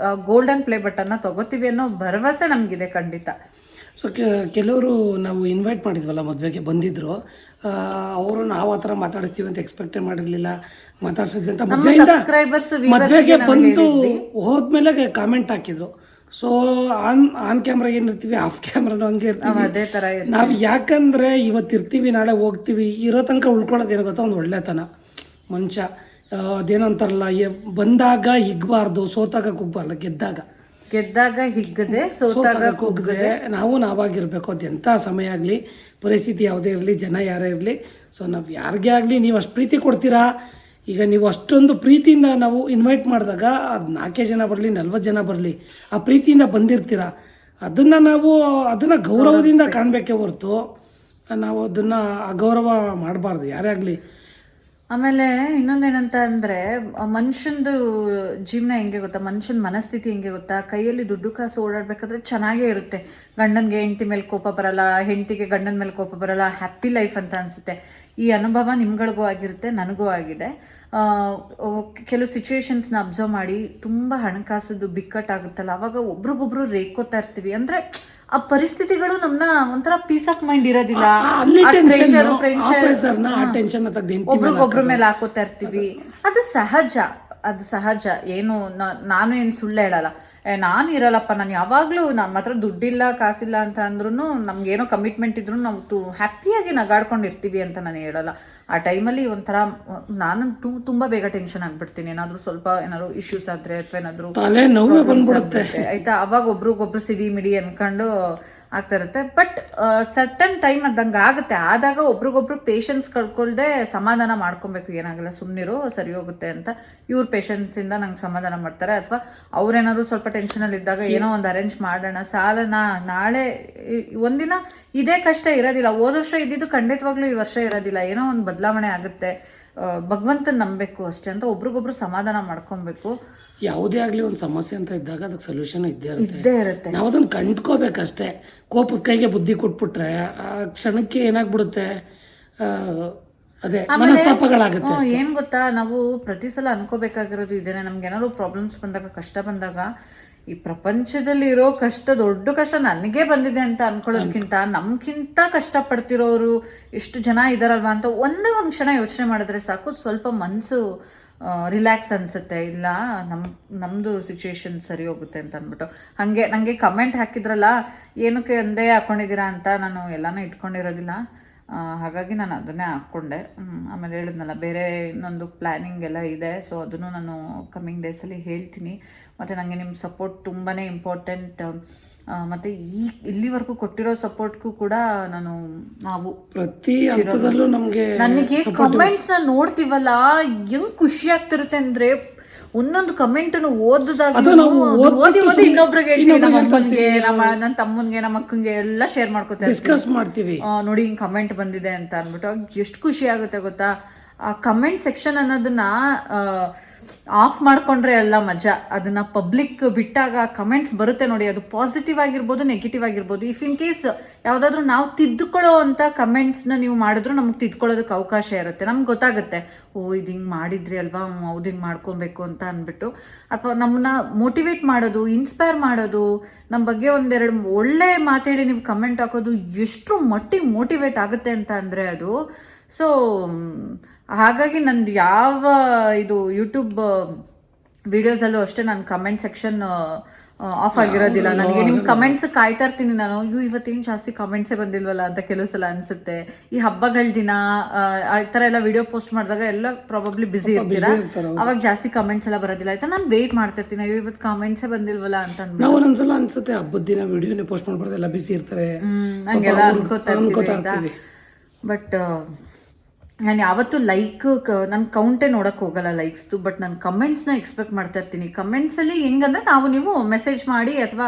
ಗೋಲ್ಡನ್ ಪ್ಲೇ ಬಟನ್ನ ತೊಗೋತೀವಿ ಅನ್ನೋ ಭರವಸೆ ನಮಗಿದೆ ಖಂಡಿತ. ಸೊ ಕೆಲವರು ನಾವು ಇನ್ವೈಟ್ ಮಾಡಿದ್ವಲ್ಲ ಮದುವೆಗೆ ಬಂದಿದ್ದರು, ಅವರು ನಾವು ಆ ಥರ ಮಾತಾಡಿಸ್ತೀವಿ ಅಂತ ಎಕ್ಸ್ಪೆಕ್ಟೇ ಮಾಡಿರಲಿಲ್ಲ, ಮಾತಾಡ್ಸಿದ್ವಿ ಅಂತ ಮದುವೆಗೆ ಬಂದು ಹೋದ್ಮೇಲೆ ಕಾಮೆಂಟ್ ಹಾಕಿದ್ರು. ಸೊ ಆನ್ ಕ್ಯಾಮ್ರಾ ಏನಿರ್ತೀವಿ ಆಫ್ ಕ್ಯಾಮ್ರಾನು ಹಂಗೆ ಇರ್ತೀವಿ ಅದೇ ತರ ನಾವು. ಯಾಕಂದರೆ ಇವತ್ತಿರ್ತೀವಿ ನಾಳೆ ಹೋಗ್ತೀವಿ, ಇರೋ ತನಕ ಉಳ್ಕೊಳ್ಳೋದೇನೋ ಗೊತ್ತಾ ಒಂದು ಒಳ್ಳೆತನ. ಮನುಷ್ಯ ಅದೇನೋ ಅಂತಾರಲ್ಲ, ಬಂದಾಗ ಹಿಗ್ಬಾರ್ದು, ಸೋತಾಗ ಕುಗ್ಬಾರ್ದು, ಗೆದ್ದಾಗ ಹಿಗ್ಗದೆ ಸೋತಾಗ ಕುಗ್ಗದೆ ನಾವು ನಾವಾಗಿರ್ಬೇಕು. ಅದು ಎಂಥ ಸಮಯ ಆಗಲಿ, ಪರಿಸ್ಥಿತಿ ಯಾವುದೇ ಇರಲಿ, ಜನ ಯಾರೇ ಇರಲಿ. ಸೊ ನಾವು ಯಾರಿಗೇ ಆಗಲಿ, ನೀವು ಅಷ್ಟು ಪ್ರೀತಿ ಕೊಡ್ತೀರಾ. ಈಗ ನೀವು ಅಷ್ಟೊಂದು ಪ್ರೀತಿಯಿಂದ ನಾವು ಇನ್ವೈಟ್ ಮಾಡಿದಾಗ ಅದು 4 ಜನ ಬರಲಿ 40 ಜನ ಬರಲಿ, ಆ ಪ್ರೀತಿಯಿಂದ ಬಂದಿರ್ತೀರ. ಅದನ್ನು ಗೌರವದಿಂದ ಕಾಣಬೇಕೇ ಹೊರತು ನಾವು ಅದನ್ನು ಅಗೌರವ ಮಾಡಬಾರ್ದು ಯಾರೇ ಆಗಲಿ. ಆಮೇಲೆ ಇನ್ನೊಂದೇನಂತ ಅಂದರೆ, ಮನುಷ್ಯಂದು ಜೀವನ ಹೆಂಗೆ ಗೊತ್ತಾ, ಮನುಷ್ಯನ ಮನಸ್ಥಿತಿ ಹೆಂಗೆ ಗೊತ್ತಾ, ಕೈಯಲ್ಲಿ ದುಡ್ಡು ಕಾಸು ಓಡಾಡಬೇಕಾದ್ರೆ ಚೆನ್ನಾಗೇ ಇರುತ್ತೆ. ಗಂಡನಿಗೆ ಹೆಂಡತಿ ಮೇಲೆ ಕೋಪ ಬರಲ್ಲ, ಹೆಂಡತಿಗೆ ಗಂಡನ ಮೇಲೆ ಕೋಪ ಬರಲ್ಲ, ಹ್ಯಾಪಿ ಲೈಫ್ ಅಂತ ಅನಿಸುತ್ತೆ. ಈ ಅನುಭವ ನಿಮ್ಗಳಿಗೂ ಆಗಿರುತ್ತೆ, ನನಗೂ ಆಗಿದೆ. ಕೆಲವು ಸಿಚುವೇಶನ್ಸ್ನ ಅಬ್ಸರ್ವ್ ಮಾಡಿ, ತುಂಬ ಹಣಕಾಸದ್ದು ಬಿಕ್ಕಟ್ಟಾಗುತ್ತಲ್ಲ, ಅವಾಗ ಒಬ್ರಿಗೊಬ್ರು ರೇಕೋತಾ ಇರ್ತೀವಿ. ಅಂದರೆ ಆ ಪರಿಸ್ಥಿತಿಗಳು ನಮ್ಮನ್ನ ಒಂಥರ ಪೀಸ್ ಆಫ್ ಮೈಂಡ್ ಇರೋದಿಲ್ಲ, ಒಬ್ರಿಗೊಬ್ರ ಮೇಲೆ ಹಾಕೋತಾ ಇರ್ತೀವಿ. ಅದು ಸಹಜ. ಏನು ನಾನು ಏನು ಸುಳ್ಳು ಹೇಳಲ್ಲ, ನಾನು ಇರಲ್ಲಪ್ಪ, ನಾನು ಯಾವಾಗಲೂ ನಮ್ಮ ಹತ್ರ ದುಡ್ಡಿಲ್ಲ ಕಾಸಿಲ್ಲ ಅಂತ ಅಂದ್ರೂ, ನಮ್ಗೇನೋ ಕಮಿಟ್ಮೆಂಟ್ ಇದ್ರೂ ನಾವು ಹ್ಯಾಪಿಯಾಗಿ ನಗಾಡ್ಕೊಂಡಿರ್ತೀವಿ ಅಂತ ನಾನು ಹೇಳಲ್ಲ. ಆ ಟೈಮಲ್ಲಿ ಒಂಥರ ನಾನು ತುಂಬ ಬೇಗ ಟೆನ್ಷನ್ ಆಗಿಬಿಡ್ತೀನಿ. ಏನಾದ್ರು ಇಶ್ಯೂಸ್ ಆದರೆ ಅಥವಾ ಏನಾದರೂ ಆಯ್ತಾ, ಅವಾಗ ಒಬ್ರಿಗೊಬ್ರು ಸಿಡಿ ಮಿಡಿ ಅನ್ಕೊಂಡು ಆಗ್ತಾ ಇರುತ್ತೆ. ಬಟ್ ಸರ್ಟನ್ ಟೈಮ್ ಅದಂಗೆ ಆಗುತ್ತೆ. ಆದಾಗ ಒಬ್ರಿಗೊಬ್ರು ಪೇಷನ್ಸ್ ಕಳ್ಕೊಳ್ದೆ ಸಮಾಧಾನ ಮಾಡ್ಕೊಬೇಕು. ಏನಾಗಲ್ಲ, ಸುಮ್ಮನಿರು, ಸರಿ ಹೋಗುತ್ತೆ ಅಂತ. ಇವ್ರ ಪೇಷನ್ಸಿಂದ ನಂಗೆ ಸಮಾಧಾನ ಮಾಡ್ತಾರೆ. ಅಥವಾ ಅವ್ರೇನಾದ್ರು ಸ್ವಲ್ಪ ಟೆನ್ಷನಲ್ಲಿ ಇದ್ದಾಗ ಏನೋ ಒಂದು ಅರೇಂಜ್ ಮಾಡೋಣ, ಸಾಲನ, ನಾಳೆ ಒಂದಿನ ಇದೇ ಕಷ್ಟ ಇರೋದಿಲ್ಲ. ಹೋದ ವರ್ಷ ಇದ್ದಿದ್ದು ಖಂಡಿತವಾಗ್ಲೂ ಈ ವರ್ಷ ಇರೋದಿಲ್ಲ. ಏನೋ ಒಂದು ಬದಲಾವಣೆ ಆಗುತ್ತೆ. ಭಗವಂತನ ನಂಬಬೇಕು ಅಷ್ಟೇ ಅಂತ ಒಬ್ರಿಗೊಬ್ರು ಸಮಾಧಾನ ಮಾಡ್ಕೊಬೇಕು. ಯಾವುದೇ ಆಗಲಿ ಒಂದು ಸಮಸ್ಯೆ ಅಂತ ಇದ್ದಾಗ ಅದಕ್ಕೆ ಸೊಲ್ಯೂಷನ್ ಇದ್ದೇ ಇರುತ್ತೆ. ನಾವು ಅದನ್ನು ಕಂಡ್ಕೋಬೇಕಷ್ಟೇ. ಕೋಪದ ಕೈಗೆ ಬುದ್ಧಿ ಕೊಟ್ಬಿಟ್ರೆ ಆ ಕ್ಷಣಕ್ಕೆ ಏನಾಗ್ಬಿಡುತ್ತೆ, ಅದೇ ಮನಸ್ತಾಪಗಳಾಗುತ್ತೆ. ಏನ್ ಗೊತ್ತಾ, ನಾವು ಪ್ರತಿ ಸಲ ಅನ್ಕೋಬೇಕಾಗಿರೋದು ಇದೇನೆ. ನಮ್ಗೆ ಏನಾದ್ರು ಪ್ರಾಬ್ಲಮ್ಸ್ ಬಂದಾಗ, ಕಷ್ಟ ಬಂದಾಗ, ಈ ಪ್ರಪಂಚದಲ್ಲಿ ಇರೋ ದೊಡ್ಡ ಕಷ್ಟ ನನಗೆ ಬಂದಿದೆ ಅಂತ ಅನ್ಕೊಳ್ಳೋದಕ್ಕಿಂತ ನಮ್ಗಿಂತ ಕಷ್ಟಪಡ್ತಿರೋರು ಎಷ್ಟು ಜನ ಇದಾರಲ್ವಾ ಅಂತ ಒಂದೇ ಒಂದು ಕ್ಷಣ ಯೋಚನೆ ಮಾಡಿದ್ರೆ ಸಾಕು, ಸ್ವಲ್ಪ ಮನಸ್ಸು ರಿಲ್ಯಾಕ್ಸ್ ಅನಿಸುತ್ತೆ. ಇಲ್ಲ ನಮ್ಮದು ಸಿಚುವೇಶನ್ ಸರಿ ಹೋಗುತ್ತೆ ಅಂತ ಅಂದ್ಬಿಟ್ಟು. ನನಗೆ ಕಮೆಂಟ್ ಹಾಕಿದ್ರಲ್ಲ, ಏನಕ್ಕೆ ಒಂದೇ ಹಾಕ್ಕೊಂಡಿದ್ದೀರಾ ಅಂತ. ನಾನು ಎಲ್ಲನೂ ಇಟ್ಕೊಂಡಿರೋದಿಲ್ಲ, ಹಾಗಾಗಿ ನಾನು ಅದನ್ನೇ ಹಾಕ್ಕೊಂಡೆ. ಆಮೇಲೆ ಹೇಳಿದ್ನಲ್ಲ, ಬೇರೆ ಇನ್ನೊಂದು ಪ್ಲ್ಯಾನಿಂಗ್ ಎಲ್ಲ ಇದೆ. ಸೊ ಅದನ್ನು ನಾನು ಕಮ್ಮಿಂಗ್ ಡೇಸಲ್ಲಿ ಹೇಳ್ತೀನಿ. ಮತ್ತು ನನಗೆ ನಿಮ್ಮ ಸಪೋರ್ಟ್ ತುಂಬಾ ಇಂಪಾರ್ಟೆಂಟ್. ಮತ್ತು ಇಲ್ಲಿವರೆಗೂ ಕೊಟ್ಟಿರೋ ಸಪೋರ್ಟ್ಗೂ ಕೂಡ ನಾವು ಪ್ರತಿ ಹಂತದಲ್ಲೂ ನನಗೆ ಕಮೆಂಟ್ಸ್ನ ನೋಡ್ತೀವಲ್ಲ, ಹೆಂಗ್ ಖುಷಿ ಆಗ್ತಿರುತ್ತೆ ಅಂದರೆ, ಒಂದೊಂದು ಕಮೆಂಟನ್ನು ಓದಿದಾಗ ಓದಿ ಇನ್ನೊಬ್ರಿಗೆ ಹೇಳ್ತೀವಿ, ನಮ್ಮ ಅಮ್ಮನಿಗೆ, ನನ್ನ ತಮ್ಮನಿಗೆ, ನಮ್ಮ ಅಕ್ಕಂಗೆ ಎಲ್ಲ ಶೇರ್ ಮಾಡ್ತೀವಿ. ನೋಡಿ ಹಿಂಗೆ ಕಮೆಂಟ್ ಬಂದಿದೆ ಅಂತ ಅಂದ್ಬಿಟ್ಟು ಎಷ್ಟು ಖುಷಿ ಆಗುತ್ತೆ ಗೊತ್ತಾ. ಆ ಕಮೆಂಟ್ ಸೆಕ್ಷನ್ ಅನ್ನೋದನ್ನ ಆಫ್ ಮಾಡ್ಕೊಂಡ್ರೆ ಎಲ್ಲ ಮಜಾ. ಅದನ್ನ ಪಬ್ಲಿಕ್ ಬಿಟ್ಟಾಗ ಕಮೆಂಟ್ಸ್ ಬರುತ್ತೆ ನೋಡಿ, ಅದು ಪಾಸಿಟಿವ್ ಆಗಿರ್ಬೋದು, ನೆಗೆಟಿವ್ ಆಗಿರ್ಬೋದು. ಇಫ್ ಇನ್ ಕೇಸ್ ಯಾವುದಾದ್ರೂ ನಾವು ತಿದ್ದುಕೊಳ್ಳೋ ಅಂತ ಕಮೆಂಟ್ಸ್ನ ನೀವು ಮಾಡಿದ್ರು ನಮ್ಗೆ ತಿದ್ಕೊಳ್ಳೋದಕ್ಕೆ ಅವಕಾಶ ಇರುತ್ತೆ. ನಮ್ಗೆ ಗೊತ್ತಾಗುತ್ತೆ, ಇದು ಹಿಂಗೆ ಮಾಡಿದ್ರಿ ಅಲ್ವಾ, ಹೌದು ಹಿಂಗೆ ಮಾಡ್ಕೊಬೇಕು ಅಂತ ಅಂದ್ಬಿಟ್ಟು. ಅಥವಾ ನಮ್ಮನ್ನ ಮೋಟಿವೇಟ್ ಮಾಡೋದು, ಇನ್ಸ್ಪೈರ್ ಮಾಡೋದು, ನಮ್ಮ ಬಗ್ಗೆ ಒಂದೆರಡು ಒಳ್ಳೆ ಮಾತಾಡಿ ನೀವು ಕಮೆಂಟ್ ಹಾಕೋದು ಎಷ್ಟು ಮಟ್ಟಿಗೆ ಮೋಟಿವೇಟ್ ಆಗುತ್ತೆ ಅಂತ ಅಂದರೆ ಅದು. ಸೊ ಹಾಗಾಗಿ ನಂದು ಯಾವ ಇದು ಯೂಟ್ಯೂಬ್ ವಿಡಿಯೋಸಲ್ಲೂ ಅಷ್ಟೇ ನಾನು ಕಮೆಂಟ್ ಸೆಕ್ಷನ್ ಆಫ್ ಆಗಿರೋದಿಲ್ಲ. ನನಗೆ ನಿಮ್ಮ ಕಮೆಂಟ್ಸ್ ಕಾಯ್ತಾ ಇರ್ತೀನಿ ನಾನು. ಇವತ್ತೇನು ಜಾಸ್ತಿ ಕಮೆಂಟ್ಸೇ ಬಂದಿಲ್ವಲ್ಲ ಅಂತ ಕೆಲವು ಸಲ ಅನಿಸುತ್ತೆ. ಈ ಹಬ್ಬಗಳ ದಿನ ಆ ಥರ ಎಲ್ಲ ವಿಡಿಯೋ ಪೋಸ್ಟ್ ಮಾಡಿದಾಗ ಎಲ್ಲ ಪ್ರಾಬಬ್ಲಿ ಬಿಸಿ ಇರ್ತೀರಾ, ಅವಾಗ ಜಾಸ್ತಿ ಕಮೆಂಟ್ಸ್ ಎಲ್ಲ ಬರೋದಿಲ್ಲ. ಆಯ್ತಾ, ನಾನು ವೆಯ್ಟ್ ಮಾಡ್ತಿರ್ತೀನಿ, ಇವತ್ತು ಕಮೆಂಟ್ಸೇ ಬಂದಿಲ್ವಲ್ಲ ಅಂತ ಅಂದ್ಬಿಟ್ಟು. ನಾವು ಒಂದೊಂದ್ಸಲ ಅನ್ಸುತ್ತೆ ಹಬ್ಬದ ದಿನ ವಿಡಿಯೋನೇ ಪೋಸ್ಟ್ ಮಾಡ್ಬಾರ್ದು, ಎಲ್ಲ ಬಿಸಿ ಇರ್ತಾರೆ ಹಂಗೆಲ್ಲ ಅನ್ಕೋತಾ ಇರ್ತೀವಿ. ಬಟ್ ನಾನು ಯಾವತ್ತೂ ನನ್ನ ಕೌಂಟೇ ನೋಡೋಕ್ಕೆ ಹೋಗಲ್ಲ ಲೈಕ್ಸ್ದು. ಬಟ್ ನಾನು ಕಮೆಂಟ್ಸ್ನ ಎಕ್ಸ್ಪೆಕ್ಟ್ ಮಾಡ್ತಾ ಇರ್ತೀನಿ. ಕಮೆಂಟ್ಸಲ್ಲಿ ಹೆಂಗಂದ್ರೆ, ನೀವು ಮೆಸೇಜ್ ಮಾಡಿ ಅಥವಾ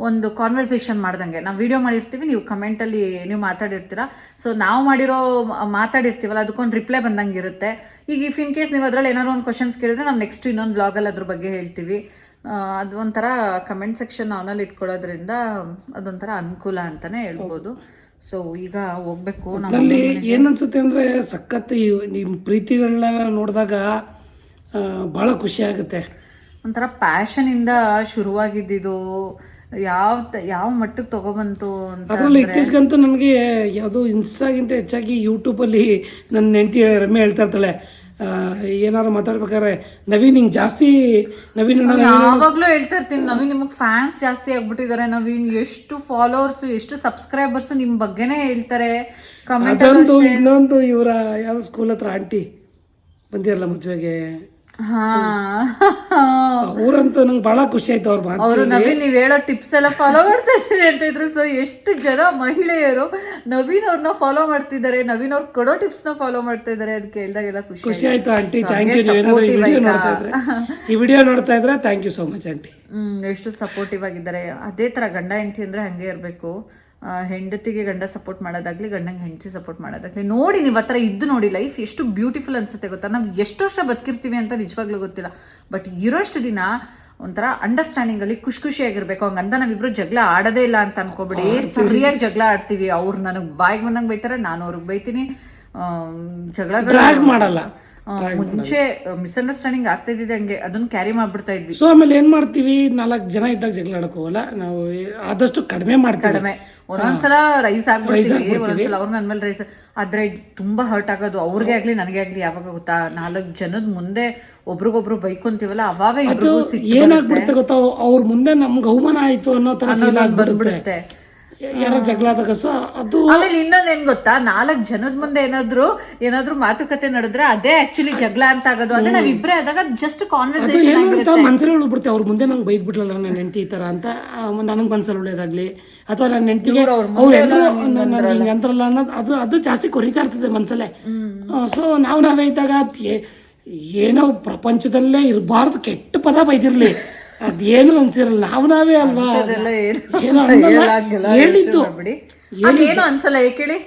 ಒಂದು ಕಾನ್ವರ್ಸೇಷನ್ ಮಾಡ್ದಂಗೆ ನಾವು ವಿಡಿಯೋ ಮಾಡಿರ್ತೀವಿ, ನೀವು ಕಮೆಂಟಲ್ಲಿ ನೀವು ಮಾತಾಡಿರ್ತೀರ. ಸೊ ನಾವು ಮಾತಾಡಿರ್ತೀವಲ್ಲ, ಅದಕ್ಕೊಂದು ರಿಪ್ಲೈ ಬಂದಂಗೆ ಇರುತ್ತೆ. ಈಗ ಇಫ್ ಇನ್ ಕೇಸ್ ನೀವು ಅದರಲ್ಲಿ ಏನಾದ್ರು ಒಂದು ಕ್ವಶನ್ಸ್ ಕೇಳಿದ್ರೆ, ನಾವು ನೆಕ್ಸ್ಟ್ ಇನ್ನೊಂದು ಬ್ಲಾಗಲ್ಲಿ ಅದ್ರ ಬಗ್ಗೆ ಹೇಳ್ತೀವಿ. ಅದು ಒಂಥರ ಕಮೆಂಟ್ ಸೆಕ್ಷನ್ ಆನಲ್ಲಿ ಇಟ್ಕೊಳ್ಳೋದ್ರಿಂದ ಅದೊಂಥರ ಅನುಕೂಲ ಅಂತಲೇ ಹೇಳ್ಬೋದು. ಸೊ ಈಗ ಹೋಗ್ಬೇಕು. ನಮ್ಮಲ್ಲಿ ಏನನ್ಸುತ್ತೆ ಅಂದರೆ, ಸಖತ್ ನಿಮ್ಮ ಪ್ರೀತಿಗಳನ್ನ ನೋಡಿದಾಗ ಭಾಳ ಖುಷಿ ಆಗುತ್ತೆ. ಒಂಥರ ಪ್ಯಾಷನಿಂದ ಶುರುವಾಗಿದ್ದಿದ್ದು ಯಾವ ಮಟ್ಟಕ್ಕೆ ತಗೊಬಂತು ಅಂತ. ಅದರಲ್ಲಿ ಇತ್ತೀಚೆಗಂತೂ ನನಗೆ ಯಾವುದೋ ಇನ್ಸ್ಟಾಗಿಂತ ಹೆಚ್ಚಾಗಿ ಯೂಟ್ಯೂಬಲ್ಲಿ ನನ್ನ ಹೆಂಡತಿ ರಮ್ಯ ಹೇಳ್ತಾ ಇರ್ತಾಳೆ, ಏನಾರು ಮಾತಾಡ್ಬೇಕಾದ್ರೆ ನವೀನ್ ಹಿಂಗೆ ಜಾಸ್ತಿ ನವೀನ್ ಯಾವಾಗ್ಲೂ ಹೇಳ್ತಾ ಇರ್ತೀನಿ, ನವೀನ್ ನಿಮಗೆ ಫ್ಯಾನ್ಸ್ ಜಾಸ್ತಿ ಆಗ್ಬಿಟ್ಟಿದ್ದಾರೆ, ನವೀನ್ ಎಷ್ಟು ಫಾಲೋವರ್ಸ್ ಎಷ್ಟು ಸಬ್ಸ್ಕ್ರೈಬರ್ಸ್ ನಿಮ್ಮ ಬಗ್ಗೆನೇ ಹೇಳ್ತಾರೆ ಕಮೆಂಟ್. ಅದೊಂದು ಇನ್ನೊಂದು ಇವರ ಯಾವ ಸ್ಕೂಲ್ ಹತ್ರ ಆಂಟಿ ಬಂದಿರಲ್ಲ ಮದುವೆಗೆ, ಅವ್ರಂತೂ ನಂಗೆ ಬಹಳ ಖುಷಿ ಆಯ್ತು ಅವ್ರ ಮಾತು. ಅವರು ನವೀನ್ ನೀವ್ ಹೇಳೋ ಟಿಪ್ಸ್ ಎಲ್ಲ ಫಾಲೋ ಮಾಡ್ತಾ ಇದ್ದೀರಿ ಅಂತ ಇದ್ರು. ಸೊ ಎಷ್ಟು ಜನ ಮಹಿಳೆಯರು ನವೀನ್ ಅವ್ರನ್ನ ಫಾಲೋ ಮಾಡ್ತಿದ್ದಾರೆ, ನವೀನ್ ಅವ್ರು ಕೊಡೋ ಟಿಪ್ಸ್ ನ ಫಾಲೋ ಮಾಡ್ತಾ ಇದ್ದಾರೆ. ಅದಕ್ಕೆ ಹೇಳ್ದಾಗೆಲ್ಲ ಖುಷಿ ಆಯ್ತು ಆಂಟಿ. Thank you. ಈ ವಿಡಿಯೋ ನೋಡ್ತಾ ಇದ್ರೆ thank you so much aunty. ಎಷ್ಟು ಸಪೋರ್ಟಿವ್ ಆಗಿದ್ದಾರೆ. ಅದೇ ತರ ಗಂಡ ಹೆಂಡತಿ ಅಂದ್ರೆ ಹಂಗೆ ಇರ್ಬೇಕು. ಹೆಂಡತಿಗೆ ಗಂಡ ಸಪೋರ್ಟ್ ಮಾಡೋದಾಗ್ಲಿ, ಗಂಡಂಗೆ ಹೆಂಡತಿ ಸಪೋರ್ಟ್ ಮಾಡೋದಾಗ್ಲಿ. ನೋಡಿ ನೀವು ಹತ್ರ ಇದ್ದು ನೋಡಿ ಲೈಫ್ ಎಷ್ಟು ಬ್ಯೂಟಿಫುಲ್ ಅನ್ಸುತ್ತೆ ಗೊತ್ತಾ. ನಾವು ಎಷ್ಟು ವರ್ಷ ಬದುಕಿರ್ತೀವಿ ಅಂತ ನಿಜವಾಗ್ಲೂ ಗೊತ್ತಿಲ್ಲ, ಬಟ್ ಇರೋಷ್ಟು ದಿನ ಒಂಥರ ಅಂಡರ್ಸ್ಟ್ಯಾಂಡಿಂಗ್ ಅಲ್ಲಿ ಖುಷಿಯಾಗಿರ್ಬೇಕು. ಹಂಗಂತ ನಾವಿಬ್ರು ಜಗಳ ಆಡೋದೇ ಇಲ್ಲ ಅಂತ ಅನ್ಕೋಬಿಡಿ. ಸರಿಯಾಗಿ ಜಗಳ ಆಡ್ತೀವಿ. ಅವ್ರು ನನಗೆ ಬಾಯಿಗೆ ಬಂದಂಗೆ ಬೈತಾರೆ, ನಾನು ಅವ್ರಿಗೆ ಬೈತೀನಿ. ಜಗಳಗಳು ಮಾಡಲ್ಲ. ಮುಂಚೆ ಮಿಸ್ಅಂಡರ್ಸ್ಟ್ಯಾಂಡಿಂಗ್ ಆಗ್ತಾ ಇದ್ದಿದೆ, ಹಂಗೆ ಅದನ್ನ ಕ್ಯಾರಿ ಮಾಡ್ಬಿಡ್ತಾ ಇದ್ವಿ. ಸೊ ಆಮೇಲೆ ಏನ್ ಮಾಡ್ತೀವಿ, 4 ಜನ ಇದ್ದಾಗ ಜಗಳ ಆಡಕ್ ಹೋಗಲ್ಲ ನಾವು, ಆದಷ್ಟು ಕಡಿಮೆ ಮಾಡ್ತೀವಿ. ಒಂದೊಂದ್ಸಲ ರೈಸ್ ಆಗ್ಬಿಡ್ತೀವಿ, ಒಂದೊಂದ್ಸಲ ಅವ್ರು ನನ್ ಮೇಲೆ ರೈಸ್ ಆದ್ರೆ ತುಂಬಾ ಹರ್ಟ್ ಆಗೋದು ಅವ್ರಿಗೆ ಆಗ್ಲಿ ನನಗೆ ಆಗ್ಲಿ. ಯಾವಾಗ ಗೊತ್ತಾ, 4 ಜನದ ಮುಂದೆ ಒಬ್ರಿಗೊಬ್ರು ಬೈಕೊಂತೀವಲ್ಲ, ಅವಾಗ ಏನಾಗ್ಬಿಡುತ್ತೆ ಗೊತ್ತಾ, ಅವ್ರ ಮುಂದೆ ನಮ್ಗೆ ಅವಮಾನ ಆಯ್ತು ಅನ್ನೋ ತರ ಬಂದ್ಬಿಡುತ್ತೆ ಯಾರೋ ಜಗಳ ಆದಾಗ. ಸೊ ಅದು ಆಮೇಲೆ ಇನ್ನೊಂದ್ ಏನ್ ಗೊತ್ತಾ, 4 ಜನದ ಮುಂದೆ ಏನಾದ್ರೂ ಮಾತುಕತೆ ನಡೆದ್ರೆ ಅದೇ ಆಕ್ಚುಲಿ ಜಗಳ ಅಂತ ಆಗೋದು. ಅದೇ ನಾವ್ ಇಬ್ರೇ ಆದಾಗ ಜಸ್ಟ್ ಕಾನ್ವರ್ಸೇಷನ್ ಮನ್ಸಲ್ಲಿ ಉಳ್ಬಿಡುತ್ತೆ. ಅವ್ರ ಮುಂದೆ ನಂಗೆ ಬೈದ್ ಬಿಟ್ಲಲ್ಲ ನನ್ನ ಹೆಂಡತಿ ಈ ತರ ಅಂತ ನನಗೆ ಮನ್ಸಲ್ಲಿ ಉಳ್ಳೇದಾಗ್ಲಿ, ಅಥವಾ ನನ್ನ ಹೆಂಡತಿಗೆ ಅವ್ರೆಲ್ಲರೂ ಹಿಂಗೆ ಅಂತಾರಲ್ಲ ಅನ್ನೋದು ಅದು ಜಾಸ್ತಿ ಕೊರಿತಾ ಇರ್ತದೆ ಮನ್ಸಲ್ಲೇ. ಸೊ ನಾವೇ ಇದ್ದಾಗ ಏನೋ ಪ್ರಪಂಚದಲ್ಲೇ ಇರಬಾರ್ದು ಕೆಟ್ಟ ಪದ ಬೈದಿರ್ಲಿ, ಅದೇನು ಅನ್ಸಿರಲ್ಲ. ನಾವೇ ಅಲ್ವಾ ಹೇಳಿದ್ದು, ಏನು ಅನ್ಸಲ್ಲ ಕೇಳಿ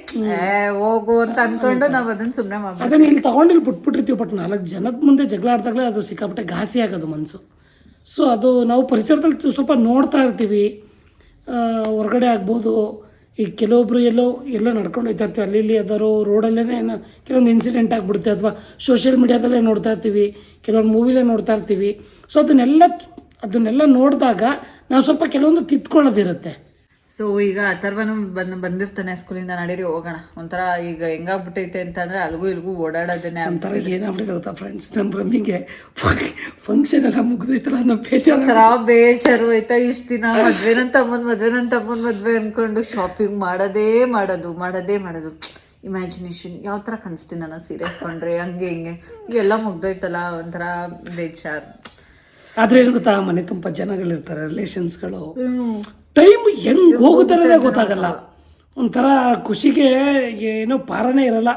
ಹೋಗು ಅಂತ ಅನ್ಕೊಂಡು ನಾವ್ ಅದನ್ನ ಸುಮ್ನೆ ಮಾಡ್ತೀವಿ. ಅದನ್ನ ಇಲ್ಲಿ ತಗೊಂಡು ಇಲ್ಲಿ ಬಿಟ್ಬಿಟ್ಟಿರ್ತೀವಿ. ಬಟ್ 4 ಜನದ ಮುಂದೆ ಜಗಳ ಆಡ್ದಾಗಲೇ ಅದು ಸಿಕ್ಕಾಪಟ್ಟೆ ಘಾಸಿ ಆಗೋದು ಮನಸ್ಸು. ಸೊ ಅದು ನಾವು ಪರಿಸರದಲ್ಲಿ ಸ್ವಲ್ಪ ನೋಡ್ತಾ ಇರ್ತೀವಿ. ಹೊರಗಡೆ ಆಗ್ಬೋದು, ಈಗ ಕೆಲವೊಬ್ರು ಎಲ್ಲೋ ನಡ್ಕೊಂಡು ಹೋಗ್ತಾ ಇರ್ತೀವಿ, ಅಲ್ಲಿ ಇಲ್ಲಿ ಯಾವ್ದಾದ್ರು ರೋಡಲ್ಲೇ ಏನೋ ಕೆಲವೊಂದು ಇನ್ಸಿಡೆಂಟ್ ಆಗಿಬಿಡುತ್ತೆ, ಅಥವಾ ಸೋಷಿಯಲ್ ಮೀಡಿಯಾದಲ್ಲೇ ನೋಡ್ತಾ ಇರ್ತೀವಿ, ಕೆಲವೊಂದು ಮೂವಿಲೇ ನೋಡ್ತಾ ಇರ್ತೀವಿ. ಸೊ ಅದನ್ನೆಲ್ಲ ನೋಡಿದಾಗ ನಾವು ಸ್ವಲ್ಪ ಕೆಲವೊಂದು ತಿತ್ಕೊಳ್ಳೋದಿರುತ್ತೆ. ಸೊ ಈಗ ಅಥರ್ವನು ಬಂದಿರ್ತಾನೆ ಸ್ಕೂಲಿಂದ, ನಡೀರಿ ಹೋಗೋಣ. ಒಂಥರ ಈಗ ಹೆಂಗಾಗ್ಬಿಟ್ಟೈತೆ ಅಂತಂದ್ರೆ ಅಲ್ಗೂ ಇಲ್ಗೂ ಓಡಾಡೋದೇನೆ ಒಂಥರ ಏನಾಗ್ಬಿಟ್ಟಿದೆ ಗೊತ್ತಾ ಫ್ರೆಂಡ್ಸ್, ನಮ್ಮ ರಮ್ಮಿಗೆ ಫಂಕ್ಷನ್ ಎಲ್ಲ ಮುಗ್ದೈತಲ್ಲ, ನಮ್ಮ ಬೇಜಾರು ಆಯ್ತಾ. ಇಷ್ಟು ದಿನ ಮದ್ವೆ ತಮ್ಮನ್ ಅನ್ಕೊಂಡು ಶಾಪಿಂಗ್ ಮಾಡೋದೇ ಮಾಡೋದು. ಇಮ್ಯಾಜಿನೇಷನ್ ಯಾವ ಥರ ಕನಿಸ್ತೀನಿ ನಾನು ಸೀರೆ ಹಾಕೊಂಡ್ರೆ ಹಂಗೆ ಹಿಂಗೆ. ಎಲ್ಲ ಮುಗ್ದೋಯ್ತಲ್ಲ, ಒಂಥರ ಬೇಜಾರು. ಆದ್ರೆ ಏನು ಗೊತ್ತಾ, ಮನೆ ತುಂಬ ಜನಗಳಿರ್ತಾರೆ, ರಿಲೇಷನ್ಸ್ಗಳು, ಟೈಮ್ ಹೆಂಗ್ ಹೋಗುತ್ತಾನೆ ಗೊತ್ತಾಗಲ್ಲ. ಒಂಥರ ಖುಷಿಗೆ ಏನೋ ಪಾರನೇ ಇರಲ್ಲ,